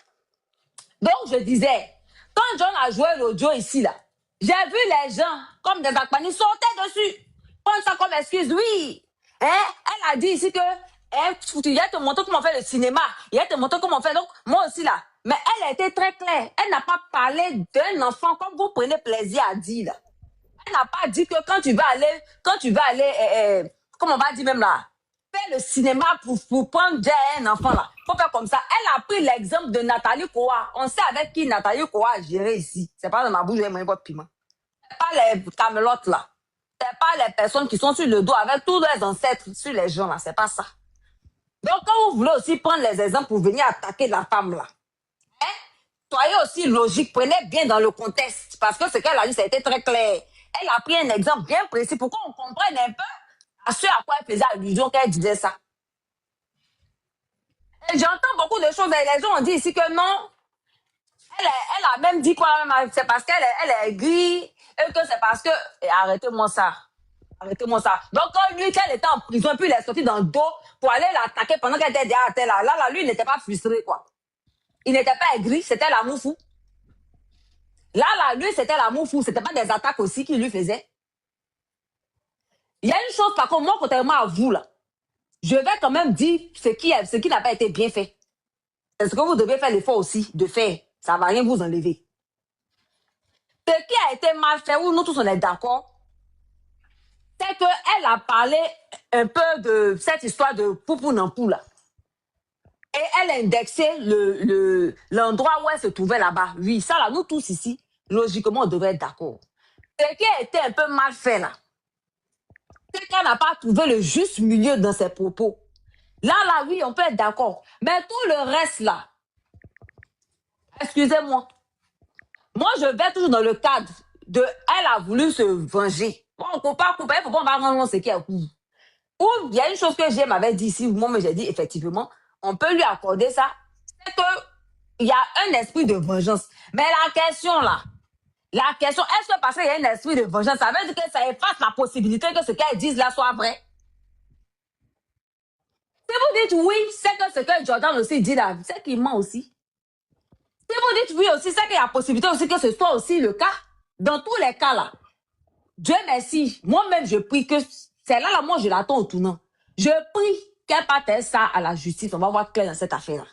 Donc, je disais, quand John a joué l'audio ici là, j'ai vu les gens, comme des Akbani, sauter dessus. Prendre ça comme excuse, oui. Hein? Elle a dit ici que il a te montré comment on fait le cinéma. Il a te montré comment on fait. Donc, moi aussi là. Mais elle a été très claire. Elle n'a pas parlé d'un enfant comme vous prenez plaisir à dire là. Elle n'a pas dit que quand tu vas aller, comment on va dire même là, faire le cinéma pour prendre un enfant là. Faut faire comme ça. Elle a pris l'exemple de Nathalie Koa. On sait avec qui Nathalie Koa a géré ici. C'est pas dans ma bouche, je vais manger votre piment. C'est pas les camelotes là. C'est pas les personnes qui sont sur le dos avec tous leurs ancêtres sur les gens là. C'est pas ça. Donc quand vous voulez aussi prendre les exemples pour venir attaquer la femme là, soyez aussi logique, prenez bien dans le contexte. Parce que ce qu'elle a dit, ça a été très clair. Elle a pris un exemple bien précis pour qu'on comprenne un peu à ce à quoi elle faisait allusion qu'elle disait ça. Et j'entends beaucoup de choses. Et les gens ont dit ici que non. Elle a même dit quoi? C'est parce qu'elle est grise et que c'est parce que... Arrêtez-moi ça. Arrêtez-moi ça. Donc, quand lui, qu'elle était en prison, puis il est sorti dans le dos pour aller l'attaquer pendant qu'elle était derrière la terre, là, lui, il n'était pas frustré, quoi. Il n'était pas aigri, c'était l'amour fou. Là, lui, c'était l'amour fou. C'était pas des attaques aussi qu'il lui faisait. Il y a une chose, par contre, moi, contrairement à vous, là, je vais quand même dire ce qui n'a pas été bien fait. C'est ce que vous devez faire l'effort aussi de faire. Ça ne va rien vous enlever. Ce qui a été mal fait, où nous tous on est d'accord, c'est qu'elle a parlé un peu de cette histoire de Poupou Nampou, là. Et elle a indexé l'endroit où elle se trouvait là-bas. Oui, ça là, nous tous ici, logiquement, on devrait être d'accord. Ce qui a été un peu mal fait là, c'est qu'elle n'a pas trouvé le juste milieu dans ses propos. Là, oui, on peut être d'accord. Mais tout le reste, là, excusez-moi, moi, je vais toujours dans le cadre de elle a voulu se venger. Bon, on ne peut pas couper, il faut pas rendre ce qui est coup. Ou il y a une chose que j'aime m'avait dit ici, moi, j'ai dit, effectivement, on peut lui accorder ça, c'est qu'il y a un esprit de vengeance. Mais la question, là, est-ce que parce qu'il y a un esprit de vengeance, ça veut dire que ça efface la possibilité que ce qu'elles disent là soit vrai? Si vous dites oui, c'est que ce que Jordan aussi dit là, c'est qu'il ment aussi. Si vous dites oui aussi, c'est qu'il y a la possibilité aussi que ce soit aussi le cas. Dans tous les cas là, Dieu merci, moi-même je prie que c'est là, moi je l'attends au tournant. Je prie qu'elle parte ça à la justice. On va voir clair dans cette affaire-là.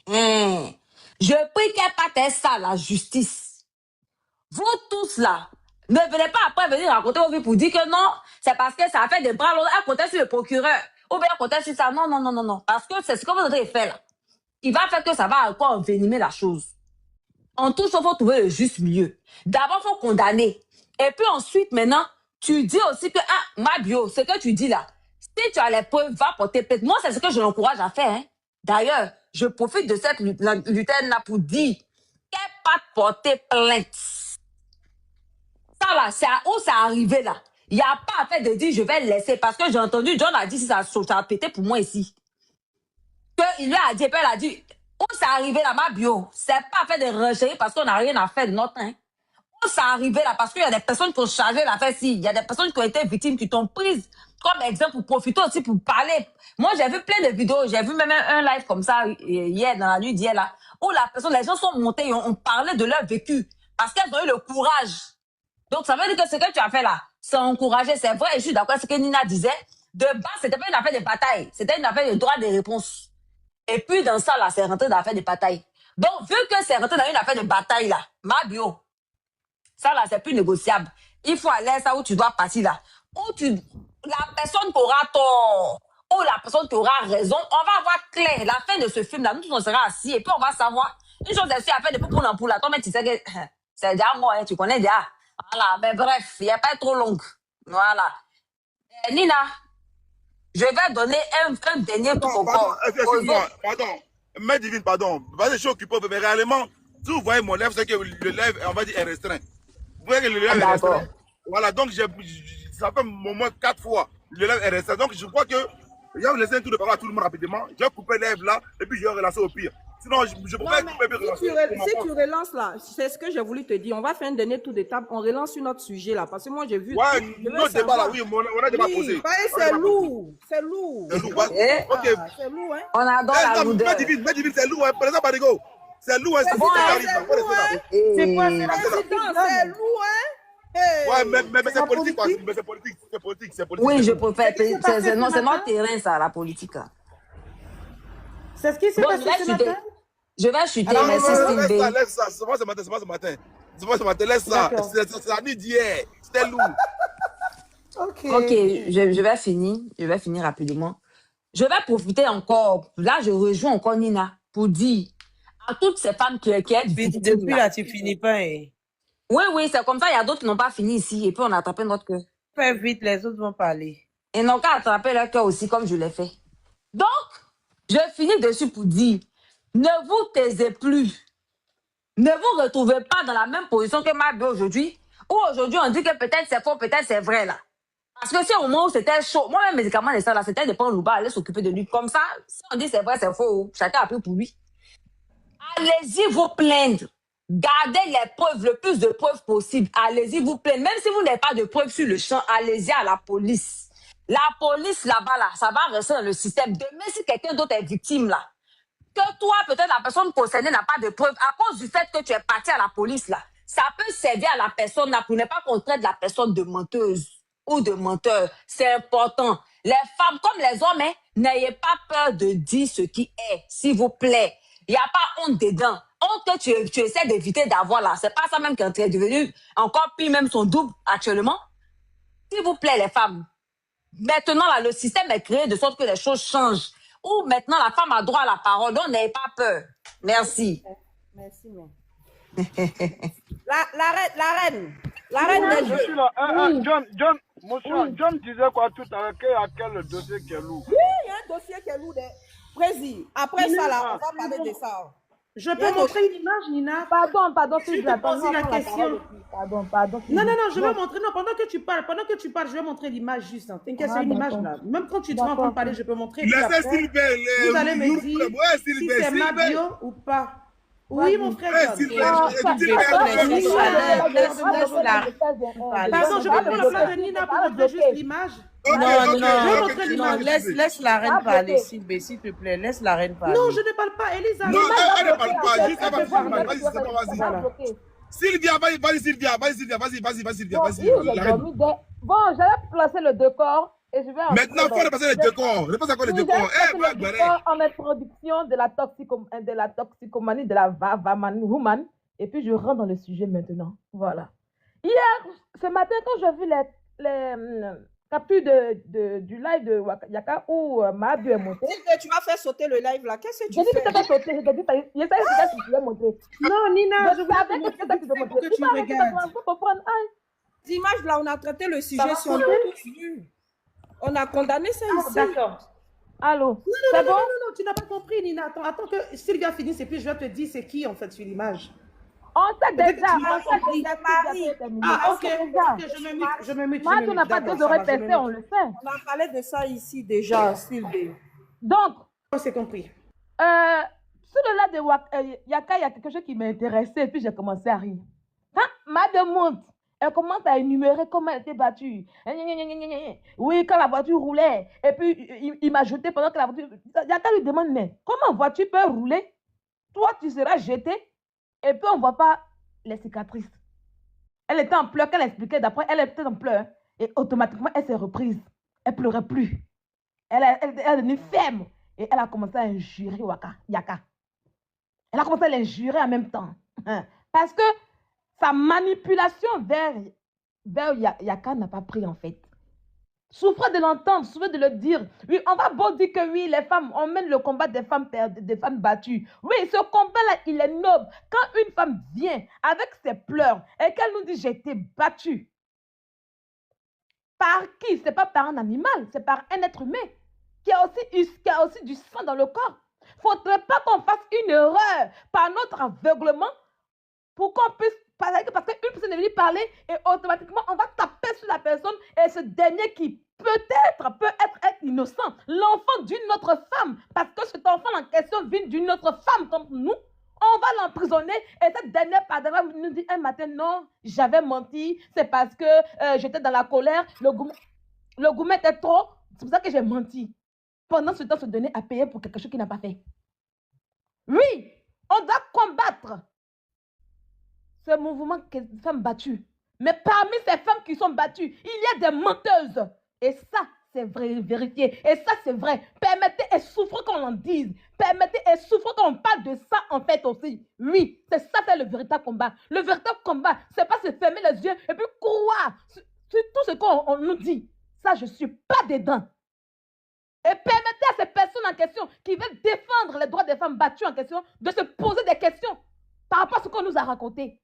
Je prie qu'elle parte ça à la justice. Vous tous là, ne venez pas après venir raconter vos vies pour dire que non, c'est parce que ça a fait des bras longs. Elle comptait sur le procureur. Ou bien elle comptait sur ça. Non. Parce que c'est ce que vous avez fait là. Qui va faire que ça va encore envenimer la chose. En tout, il faut trouver le juste milieu. D'abord, il faut condamner. Et puis ensuite, maintenant, tu dis aussi que, Mabio, ce que tu dis là, si tu as les preuves, va porter plainte. Moi, c'est ce que je l'encourage à faire. Hein. D'ailleurs, je profite de cette lutte-là pour dire qu'elle pas porter plainte. Ça là, c'est où c'est arrivé là. Il n'y a pas à faire de dire je vais le laisser. Parce que j'ai entendu, John a dit si ça a pété pour moi ici. Il lui a dit, et puis elle a dit, où c'est arrivé là, Mabio? C'est pas à faire de renchérir parce qu'on n'a rien à faire de notre temps. Hein. Où c'est arrivé là? Parce qu'il y a des personnes qui ont chargé l'affaire ci. Il y a des personnes qui ont été victimes, qui t'ont prise comme exemple pour profiter aussi pour parler. Moi, j'ai vu plein de vidéos. J'ai vu même un live comme ça hier, dans la nuit d'hier là, où les gens sont montés et ont parlé de leur vécu parce qu'elles ont eu le courage. Donc, ça veut dire que ce que tu as fait là, c'est encouragé. C'est vrai, et je suis d'accord avec ce que Nina disait. De base, c'était pas une affaire de bataille. C'était une affaire de droit de réponse. Et puis, dans ça, là, c'est rentré dans l'affaire de bataille. Donc, vu que c'est rentré dans une affaire de bataille, là, Mabio, ça, là, c'est plus négociable. Il faut aller à ça où tu dois partir, là. La personne qui aura tort, ou la personne qui aura raison, on va avoir clair la fin de ce film-là. Nous tous, on sera assis, et puis on va savoir. Une chose est sûre, à faire de pour l'ampoule, là. Toi, mais tu sais que c'est déjà moi, hein, tu connais déjà. Voilà, mais bref, il n'y a pas trop longue. Voilà. Nina, je vais donner un dernier truc encore. Excuse-moi, pardon. Mais divine, pardon. Parce que je suis occupé, mais réellement, si vous voyez mon lèvre, c'est que le lèvre, on va dire, est restreint. Vous voyez que le lèvre est restreint. Voilà, donc ça fait au moins 4 fois. Le lèvre est restreint. Donc je crois que je vais laisser un tour de parole à tout le monde rapidement. Je vais couper le lèvre là, et puis je vais relancer au pire. Sinon, je pourrais couper et puis relancer. Si tu relances là, c'est ce que j'ai voulu te dire. On va faire un dernier tour d'étape. On relance sur notre sujet là. Parce que moi, j'ai vu. Ouais, notre débat là, oui, on a débat posé. C'est lourd. C'est lourd. C'est lourd, ouais. Ok. C'est lourd, hein. On adore la lourdeur. Mais divine, c'est lourd, hein. Par exemple, Barigo. C'est lourd, hein. C'est quoi, c'est lourd, hein. Ouais, mais c'est politique, quoi. Mais c'est politique. C'est politique. Oui, je préfère. C'est notre terrain, ça, la politique. C'est ce qui s'est passé ce matin? Je vais chuter, mais c'est laisse ça. C'est pas ce matin. Laisse ça. C'est la nuit d'hier. C'était lourd. Ok, je vais finir rapidement. Je vais profiter encore. Là, je rejoins encore Nina pour dire à toutes ces femmes qui depuis là, tu finis pas. Hein. Oui, c'est comme ça. Il y a d'autres qui n'ont pas fini ici et puis on a attrapé notre cœur. Fais vite, les autres vont parler. Et n'ont qu'à attraper leur cœur aussi, comme je l'ai fait. Donc, je finis dessus pour dire, ne vous taisez plus. Ne vous retrouvez pas dans la même position que Mabio aujourd'hui, où aujourd'hui on dit que peut-être c'est faux, peut-être c'est vrai là. Parce que si au moment où c'était chaud, moi-même, médicaments et ça là, c'était de prendre Louba, aller s'occuper de lui. Comme ça, si on dit c'est vrai, c'est faux, chacun a pris pour lui. Allez-y vous plaindre. Gardez les preuves, le plus de preuves possible. Allez-y vous plaindre. Même si vous n'avez pas de preuves sur le champ, allez-y à la police. La police là-bas, là, ça va rester dans le système. Demain, si quelqu'un d'autre est victime là, que toi, peut-être la personne concernée n'a pas de preuves, à cause du fait que tu es parti à la police là, ça peut servir à la personne là pour ne pas qu'on traite la personne de menteuse ou de menteur. C'est important. Les femmes comme les hommes, hein, n'ayez pas peur de dire ce qui est, s'il vous plaît. Il n'y a pas honte dedans. Honte que tu essaies d'éviter d'avoir là. C'est pas ça même qui est devenu encore pire, même son double actuellement. S'il vous plaît, les femmes. Maintenant, là, le système est créé de sorte que les choses changent. Ou maintenant, la femme a droit à la parole. Donc, n'ayez pas peur. Merci. Merci, la reine. La reine des je suis là. Monsieur, Oui. John disait quoi tout à l'heure qu'il y a quel dossier qui est lourd. Oui, il y a un dossier qui est lourd. Président, après Nina, ça, là, on Ah, va parler de ça. je Il y a peux un montrer dossier. une image, Nina? Pardon, Je Sylvie, te attends, pose nous la avons la parole question. ici. Pardon, Non, Sylvie. je vais montrer. Non, pendant que tu parles, je vais montrer l'image juste. Hein. T'inquiète, c'est Ah, une image d'accord. là. Même quand tu seras en train de parler, je peux montrer. Et puis Laissez après, Sylvain, vous allez me dire ouais, si Sylvain, c'est ma Sylvain. bio ou pas. Oui, mon frère Ouais, John. Sylvain, Sylvain, Sylvain, Pardon, je vais prendre la place de Nina pour montrer juste l'image. Non, Je vais non, montrer non, l'image. laisse la reine parler, Sylvie, s'il te plaît. Laisse la reine parler. Non, je ne parle pas, Elisa. Non, elle ne parle pas, juste elle va filmer. Vas-y, c'est pas, vas-y. Voilà. Sylvia, vas-y, Sylvia, Sylvia, Bon, vas-y. hier, j'ai dormi Bon, j'allais placer le décor et je vais entrer Maintenant, il faut repasser les décors. Repasse encore les décors. Eh, le décor en introduction de la toxicomanie, de la woman. Et puis, je rentre dans le sujet maintenant. Voilà. Hier, ce matin, quand j'ai vu les captures du live de Yaka où Mahabio est monté. Tu vas faire sauter le live là. Qu'est-ce que tu J'ai dit fais? que tu sauter. Je t'ai dit, il y a ça que tu voulais montrer. Non, Nina, je savais voulais que c'était ça que tu veux montrer. que tu regardes. Faut comprendre. Ces images là, on a traité le Ça sujet va sur sauter? On a condamné ça ici. D'accord. Allô? Non, C'est bon? non, tu n'as pas compris, Nina. Attends que Sylvia finisse et puis je vais te dire c'est qui en fait sur l'image. On sait Peut-être déjà, que tu n'as pas compris. Ah, ok, je me mute. Moi, tu n'as pas D'accord, deux ça oreilles va, je me percées, on mute. le sait. On a parlé de ça ici déjà, Sylvie. Donc, c'est compris. Sur le live de Yaka, il y a quelque chose qui m'a intéressé et puis j'ai commencé à rire. Quand Madame monte, elle commence à énumérer comment elle était battue. Oui, quand la voiture roulait. Et puis, il m'a jeté pendant que la voiture... Yaka lui demande, mais comment voiture peut rouler? Toi, tu seras jeté et puis on ne voit pas les cicatrices. Elle était en pleurs, qu'elle expliquait d'après, elle était en pleurs. Et automatiquement, elle s'est reprise. Elle pleurait plus. Elle est devenue ferme. Et elle a commencé à injurer Yaka. Elle a commencé à l'injurer en même temps. Parce que sa manipulation vers Yaka n'a pas pris en fait. Souffre de l'entendre, souffre de le dire. Oui, on va beau dire que oui, les femmes, on mène le combat des femmes battues. Oui, ce combat-là, il est noble. Quand une femme vient avec ses pleurs et qu'elle nous dit j'ai été battue. Par qui? Ce n'est pas par un animal, c'est par un être humain qui a aussi du sang dans le corps. Il ne faudrait pas qu'on fasse une erreur par notre aveuglement pour qu'on puisse parler, parce qu'une personne est venue parler et automatiquement on va taper sur la personne et ce dernier qui peut être innocent, l'enfant d'une autre femme, parce que cet enfant en question vient d'une autre femme comme nous, on va l'emprisonner et cette dernière pardonnera nous dit un matin non, j'avais menti, c'est parce que j'étais dans la colère, le gourmet était trop, c'est pour ça que j'ai menti. Pendant ce temps, se donner à payer pour quelque chose qu'il n'a pas fait. Oui, on doit combattre ce mouvement des femmes battues. Mais parmi ces femmes qui sont battues, il y a des menteuses. Et ça, c'est vrai, vérifié. Et ça, c'est vrai. Permettez et souffrez qu'on en dise. Permettez et souffrez qu'on parle de ça en fait aussi. Oui, c'est ça, c'est le véritable combat. Le véritable combat, c'est pas se fermer les yeux et puis croire sur tout ce qu'on nous dit. Ça, je ne suis pas dedans. Et permettez à ces personnes en question qui veulent défendre les droits des femmes battues en question de se poser des questions par rapport à ce qu'on nous a raconté.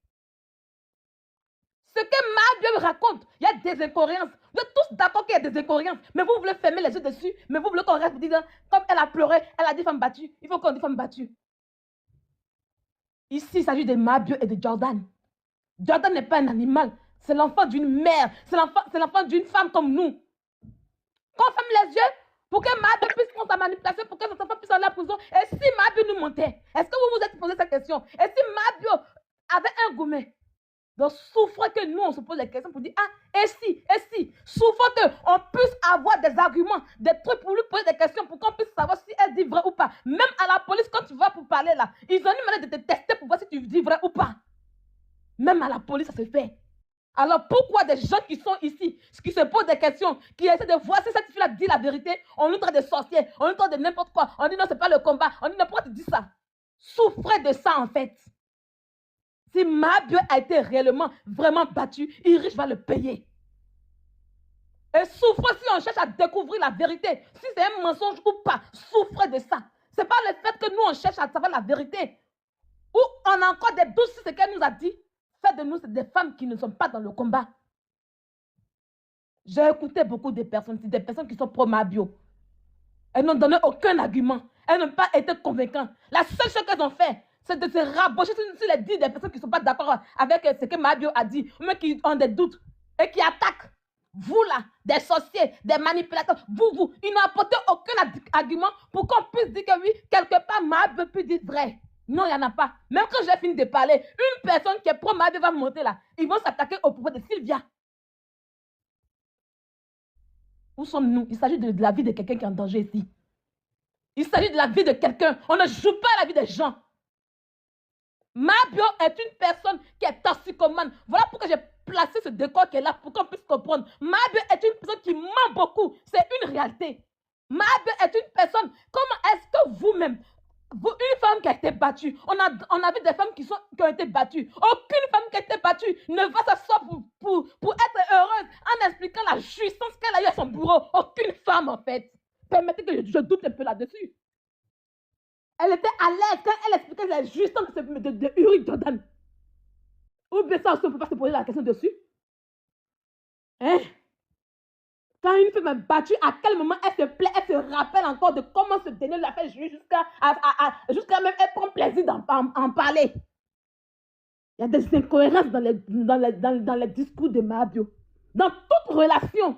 Ce que Mahabio raconte, il y a des incohérences. Vous êtes tous d'accord qu'il y a des incohérences, mais vous voulez fermer les yeux dessus, mais vous voulez qu'on reste vous disant, comme elle a pleuré, elle a dit femme battue, il faut qu'on dise femme battue. Ici, il s'agit de Mahabio et de Jordan. Jordan n'est pas un animal, c'est l'enfant d'une mère, c'est l'enfant d'une femme comme nous. Qu'on ferme les yeux pour que Mahabio puisse prendre sa manipulation, pour que cette enfant puisse aller à la prison. Et si Mahabio nous mentait, est-ce que vous vous êtes posé cette question? Et si Mahabio avait un gourmet? Donc, souffre que nous, on se pose des questions pour dire, ah, et si, souffre qu'on puisse avoir des arguments, des trucs pour lui poser des questions, pour qu'on puisse savoir si elle dit vrai ou pas. Même à la police, quand tu vas pour parler là, ils ont une manière de te tester pour voir si tu dis vrai ou pas. Même à la police, ça se fait. Alors, pourquoi des gens qui sont ici, qui se posent des questions, qui essaient de voir si cette fille-là dit la vérité, on nous traite de sorciers, on nous traite de n'importe quoi, on dit non, c'est pas le combat, on dit non, pourquoi tu dis ça? Souffrez de ça en fait. Si Mahabio a été réellement, vraiment battu, Irish va le payer. Et souffrez si on cherche à découvrir la vérité. Si c'est un mensonge ou pas, souffrez de ça. Ce n'est pas le fait que nous, on cherche à savoir la vérité. Ou on a encore des doutes sur ce qu'elle nous a dit. Faites de nous des femmes qui ne sont pas dans le combat. J'ai écouté beaucoup de personnes, des personnes qui sont pro-Mabio. Elles n'ont donné aucun argument. Elles n'ont pas été convaincantes. La seule chose qu'elles ont fait, c'est de se rabocher sur les dits des personnes qui ne sont pas d'accord avec ce que Mabio a dit, ou même qui ont des doutes et qui attaquent. Vous là, des sorciers, des manipulateurs, vous, ils n'ont apporté aucun argument pour qu'on puisse dire que oui, quelque part, Mabio peut dire vrai. Non, il n'y en a pas. Même quand j'ai fini de parler, une personne qui est pro-Mabio va monter là. Ils vont s'attaquer au propos de Sylvia. Où sommes-nous? Il s'agit de la vie de quelqu'un qui est en danger ici. Il s'agit de la vie de quelqu'un. On ne joue pas à la vie des gens. Mabio est une personne qui est toxicomane. Voilà pourquoi j'ai placé ce décor qui est là pour qu'on puisse comprendre. Mabio est une personne qui ment beaucoup. C'est une réalité. Mabio est une personne. Comment est-ce que vous-même, une femme qui a été battue, on a vu des femmes qui ont été battues. Aucune femme qui a été battue ne va s'asseoir pour être heureuse en expliquant la jouissance qu'elle a eu à son bureau. Aucune femme, en fait. Permettez que je doute un peu là-dessus. Elle était à l'aise quand elle expliquait la jouissance de Uri Jordan. Ou bien ça, on ne peut pas se poser la question dessus. Hein? Quand une femme est battue, à quel moment elle se plaît, elle se rappelle encore de comment ce dernier l'a fait jouir jusqu'à même elle prend plaisir d'en parler. Il y a des incohérences dans les discours de Mabio. Dans toute relation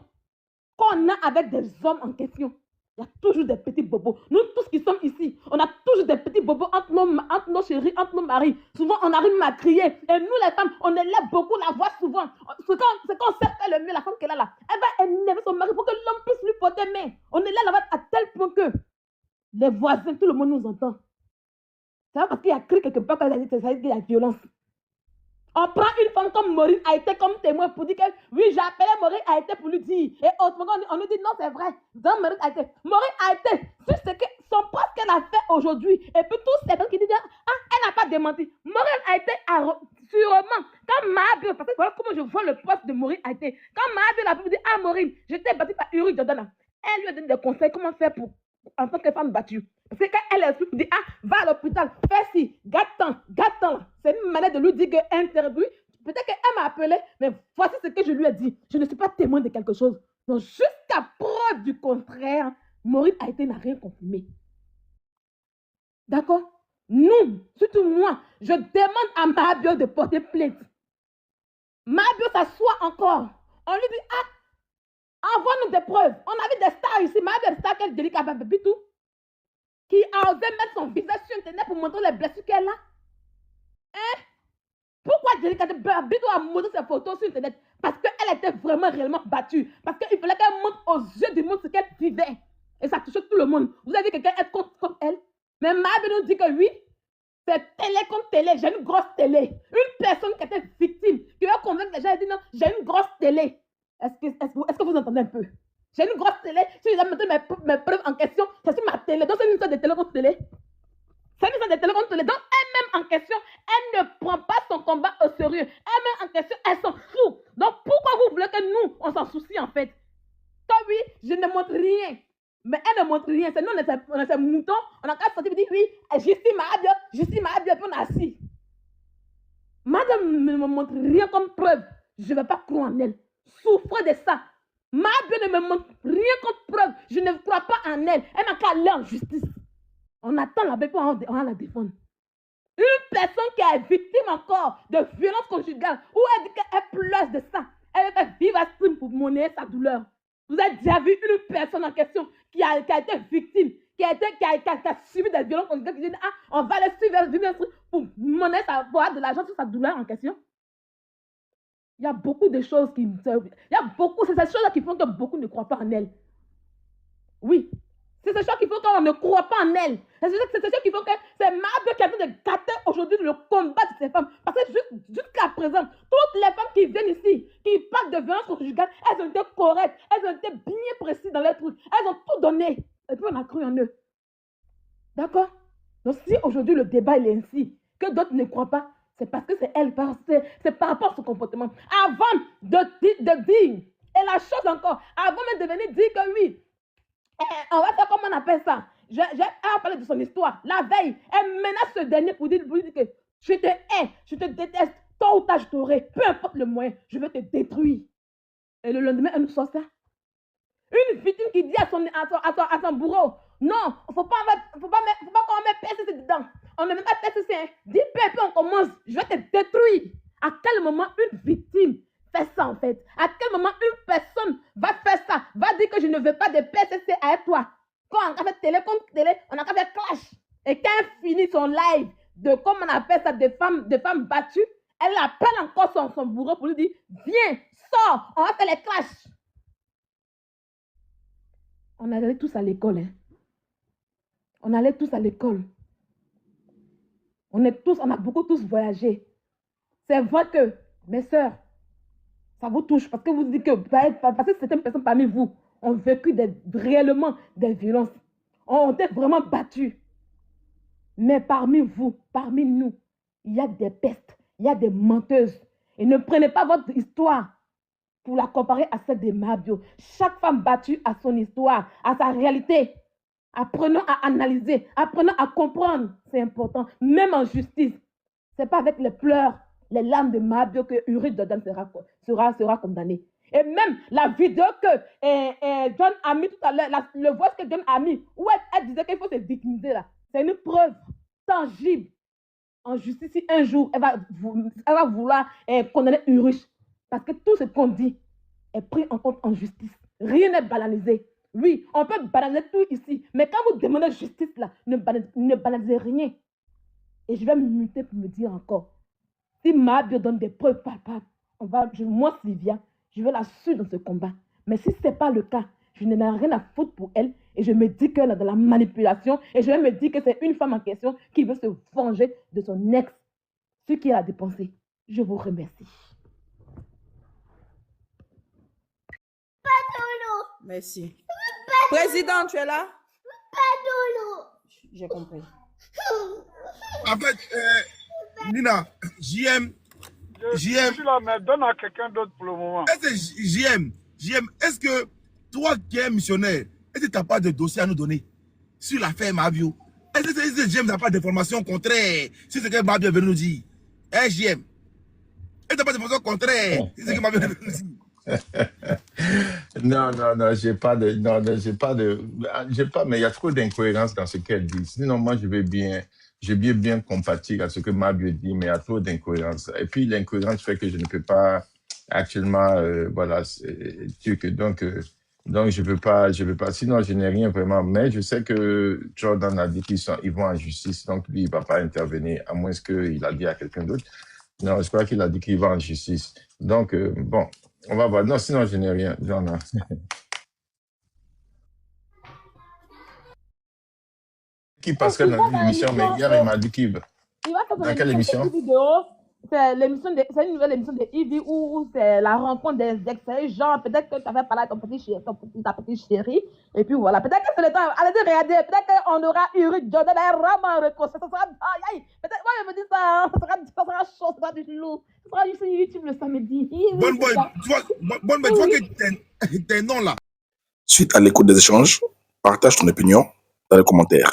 qu'on a avec des hommes en question, il y a toujours des petits bobos. Nous tous qui sommes ici, on a toujours des petits bobos entre nos chéris, entre nos maris. Souvent, on arrive à crier. Et nous, les femmes, on élève beaucoup la voix souvent. C'est quand on sait faire le mieux, la femme qu'elle a là. Elle va énerver son mari pour que l'homme puisse lui porter main. On élève la voix à tel point que les voisins, tout le monde nous entend. C'est parce qu'il y a cri quelque part qu'il y a violence. On prend une femme comme Maureen a été comme témoin pour dire que oui, j'ai appelé Maureen a été pour lui dire. Et autrement, on nous dit non, c'est vrai. Maureen a été. Sur ce que son poste qu'elle a fait aujourd'hui. Et puis tous ces personnes qui disent elle n'a pas démenti. Maureen a été sûrement. Quand Mabio, parce que voilà comment je vois le poste de Maureen a été. Quand Mabio l'a pu dire Maureen, j'étais battue par Uri Jordan. Elle lui a donné des conseils comment faire en tant que femme battue. Parce que quand elle explique, dit va à l'hôpital, fais ci, gâte-temps. C'est une manière de lui dire que interdit. Peut-être qu'elle m'a appelé, mais voici ce que je lui ai dit. Je ne suis pas témoin de quelque chose. Donc, jusqu'à preuve du contraire, Maureen a été n'a rien confirmé. D'accord? Nous, surtout moi, je demande à Mabio de porter plainte. Mabio s'assoit encore. On lui dit envoie-nous des preuves. On a vu des stars ici. Mabio des stars qu'elle délicat avec tout. Qui a osé mettre son visage sur Internet pour montrer les blessures qu'elle a. Hein? Pourquoi Jerica Bitou a montré ses photos sur Internet? Parce qu'elle était vraiment réellement battue. Parce qu'il fallait qu'elle montre aux yeux du monde ce qu'elle vivait. Et ça touchait tout le monde. Vous avez vu quelqu'un être contre elle? Mais Mabio nous dit que oui, c'est télé contre télé. J'ai une grosse télé. Une personne qui était victime, qui va convaincre les gens et dire non, j'ai une grosse télé. Est-ce que vous entendez un peu? J'ai une grosse télé. Si je dois mettre mes preuves en question, c'est sur ma télé. Donc, c'est une histoire de télé contre télé. C'est une histoire de télé contre télé. Donc, elle-même en question, elle ne prend pas son combat au sérieux. Elle-même en question, elle s'en fout. Donc, pourquoi vous voulez que nous, on s'en soucie en fait? Toi, oui, je ne montre rien. Mais elle ne montre rien. C'est nous, on est ces moutons. On a qu'à sortir et dire oui, justice Mabio, puis on est assis. Madame ne me montre rien comme preuve. Je ne vais pas croire en elle. Souffre de ça. Mabio ne me montre rien comme preuve. Je ne crois pas en elle. Elle n'a qu'à aller en justice. On attend la bébé pour la défendre. Une personne qui est victime encore de violence conjugale, où elle dit qu'elle pleure de ça. Elle veut vivre à stream pour monnayer sa douleur. Vous avez déjà vu une personne en question qui a été victime, qui a subi des violences conjugales, qui dit on va le suivre pour monnayer de l'argent sur sa douleur en question. Il y a beaucoup de choses qui... c'est ces choses-là qui font que beaucoup ne croient pas en elle. Oui. C'est ces choses qui font qu'on ne croit pas en elle. C'est ces choses qui font que c'est Mabio qui a envie de gâter aujourd'hui le combat de ces femmes. Parce que jusqu'à présent, toutes les femmes qui viennent ici, qui parlent de violence conjugale, elles ont été correctes, elles ont été bien précises dans leurs trucs, elles ont tout donné. Et puis on a cru en eux. D'accord? Donc si aujourd'hui le débat il est ainsi, que d'autres ne croient pas, c'est parce que c'est elle, c'est par rapport à son comportement. Avant de dire, et la chose encore, avant même de venir dire que oui, on va faire comment on appelle ça. Elle a parlé de son histoire. La veille, elle menace ce dernier pour dire que je te hais, je te déteste, tôt ou tard je t'aurai, peu importe le moyen, je vais te détruire. Et le lendemain, elle nous sort ça. Une victime qui dit à son bourreau, non, faut pas qu'on mette PCC dedans. On ne met pas PCC, hein. Dis peu et puis on commence. Je vais te détruire. À quel moment une victime fait ça en fait? À quel moment une personne va faire ça? Va dire que je ne veux pas de PCC avec toi. Quand on a fait télé contre télé, on a fait clash. Et quand elle finit son live de, comme on appelle ça, des femmes battues, elle appelle encore son bourreau pour lui dire, viens, sors, on va faire les clashs. On allait tous à l'école. Hein. On allait tous à l'école. On a beaucoup tous voyagé. C'est vrai que, mes sœurs, ça vous touche parce que vous dites que, parce que certaines personnes parmi vous ont vécu réellement des violences. On était vraiment battus. Mais parmi vous, parmi nous, il y a des pestes, il y a des menteuses. Et ne prenez pas votre histoire pour la comparer à celle de Mabio. Chaque femme battue a son histoire, a sa réalité. Apprenons à analyser, apprenons à comprendre. C'est important. Même en justice, ce n'est pas avec les pleurs, les larmes de Mabio que Uri Jordan sera condamné. Et même la vidéo que John a mis tout à l'heure, le voice que John a mis, où elle disait qu'il faut se victimiser là, c'est une preuve tangible. En justice, si un jour, elle va vouloir condamner Uri. Parce que tout ce qu'on dit est pris en compte en justice. Rien n'est banalisé. Oui, on peut banaliser tout ici. Mais quand vous demandez justice, là, ne banalisez rien. Et je vais me muter pour me dire encore. Si Mabio donne des preuves palpables, moi, Sylvia, je vais la suivre dans ce combat. Mais si ce n'est pas le cas, je n'ai rien à foutre pour elle. Et je me dis qu'elle a de la manipulation. Et je vais me dire que c'est une femme en question qui veut se venger de son ex. Ce qui a dépensé. Je vous remercie. Merci. Président, tu es là? J'ai compris. En fait, Nina, JM. Je suis là, mais donne à quelqu'un d'autre pour le moment. JM, est-ce que toi qui es missionnaire, est-ce que tu n'as pas de dossier à nous donner sur l'affaire Mabio? Est-ce que JM n'a pas d'informations contraires sur ce que Mabio veut nous dire? JM, est-ce que tu n'as pas d'informations contraires sur ce que Mabio veut nous dire? Non, j'ai pas, mais il y a trop d'incohérences dans ce qu'elle dit. Sinon, moi, je vais bien compatir à ce que Mabio dit, mais il y a trop d'incohérences. Et puis, l'incohérence fait que je ne peux pas actuellement, donc je veux pas, sinon je n'ai rien vraiment, mais je sais que Jordan a dit qu'ils vont en justice, donc lui, il va pas intervenir, à moins qu'il a dit à quelqu'un d'autre. Non, je crois qu'il a dit qu'il va en justice. Donc, bon, on va voir. Non, sinon, je n'ai rien. Non. Qui passerait dans une émission, mais hier, il m'a dit qu'il va. Dans quelle émission? C'est une nouvelle émission de Ivy où c'est la rencontre des ex. Genre, peut-être que tu avais parlé à ta petite chérie. Et puis voilà, peut-être que c'est le temps. Allez, regardez, peut-être qu'on aura Uri Jordan, vraiment reconstruit. Ça sera. Peut-être, moi, je me dis ça. Ça sera chaud, ça sera du lourd. Ça sera juste sur YouTube le samedi. Bonne boy, tu vois que tes noms là. Suite à l'écoute des échanges, partage ton opinion dans les commentaires.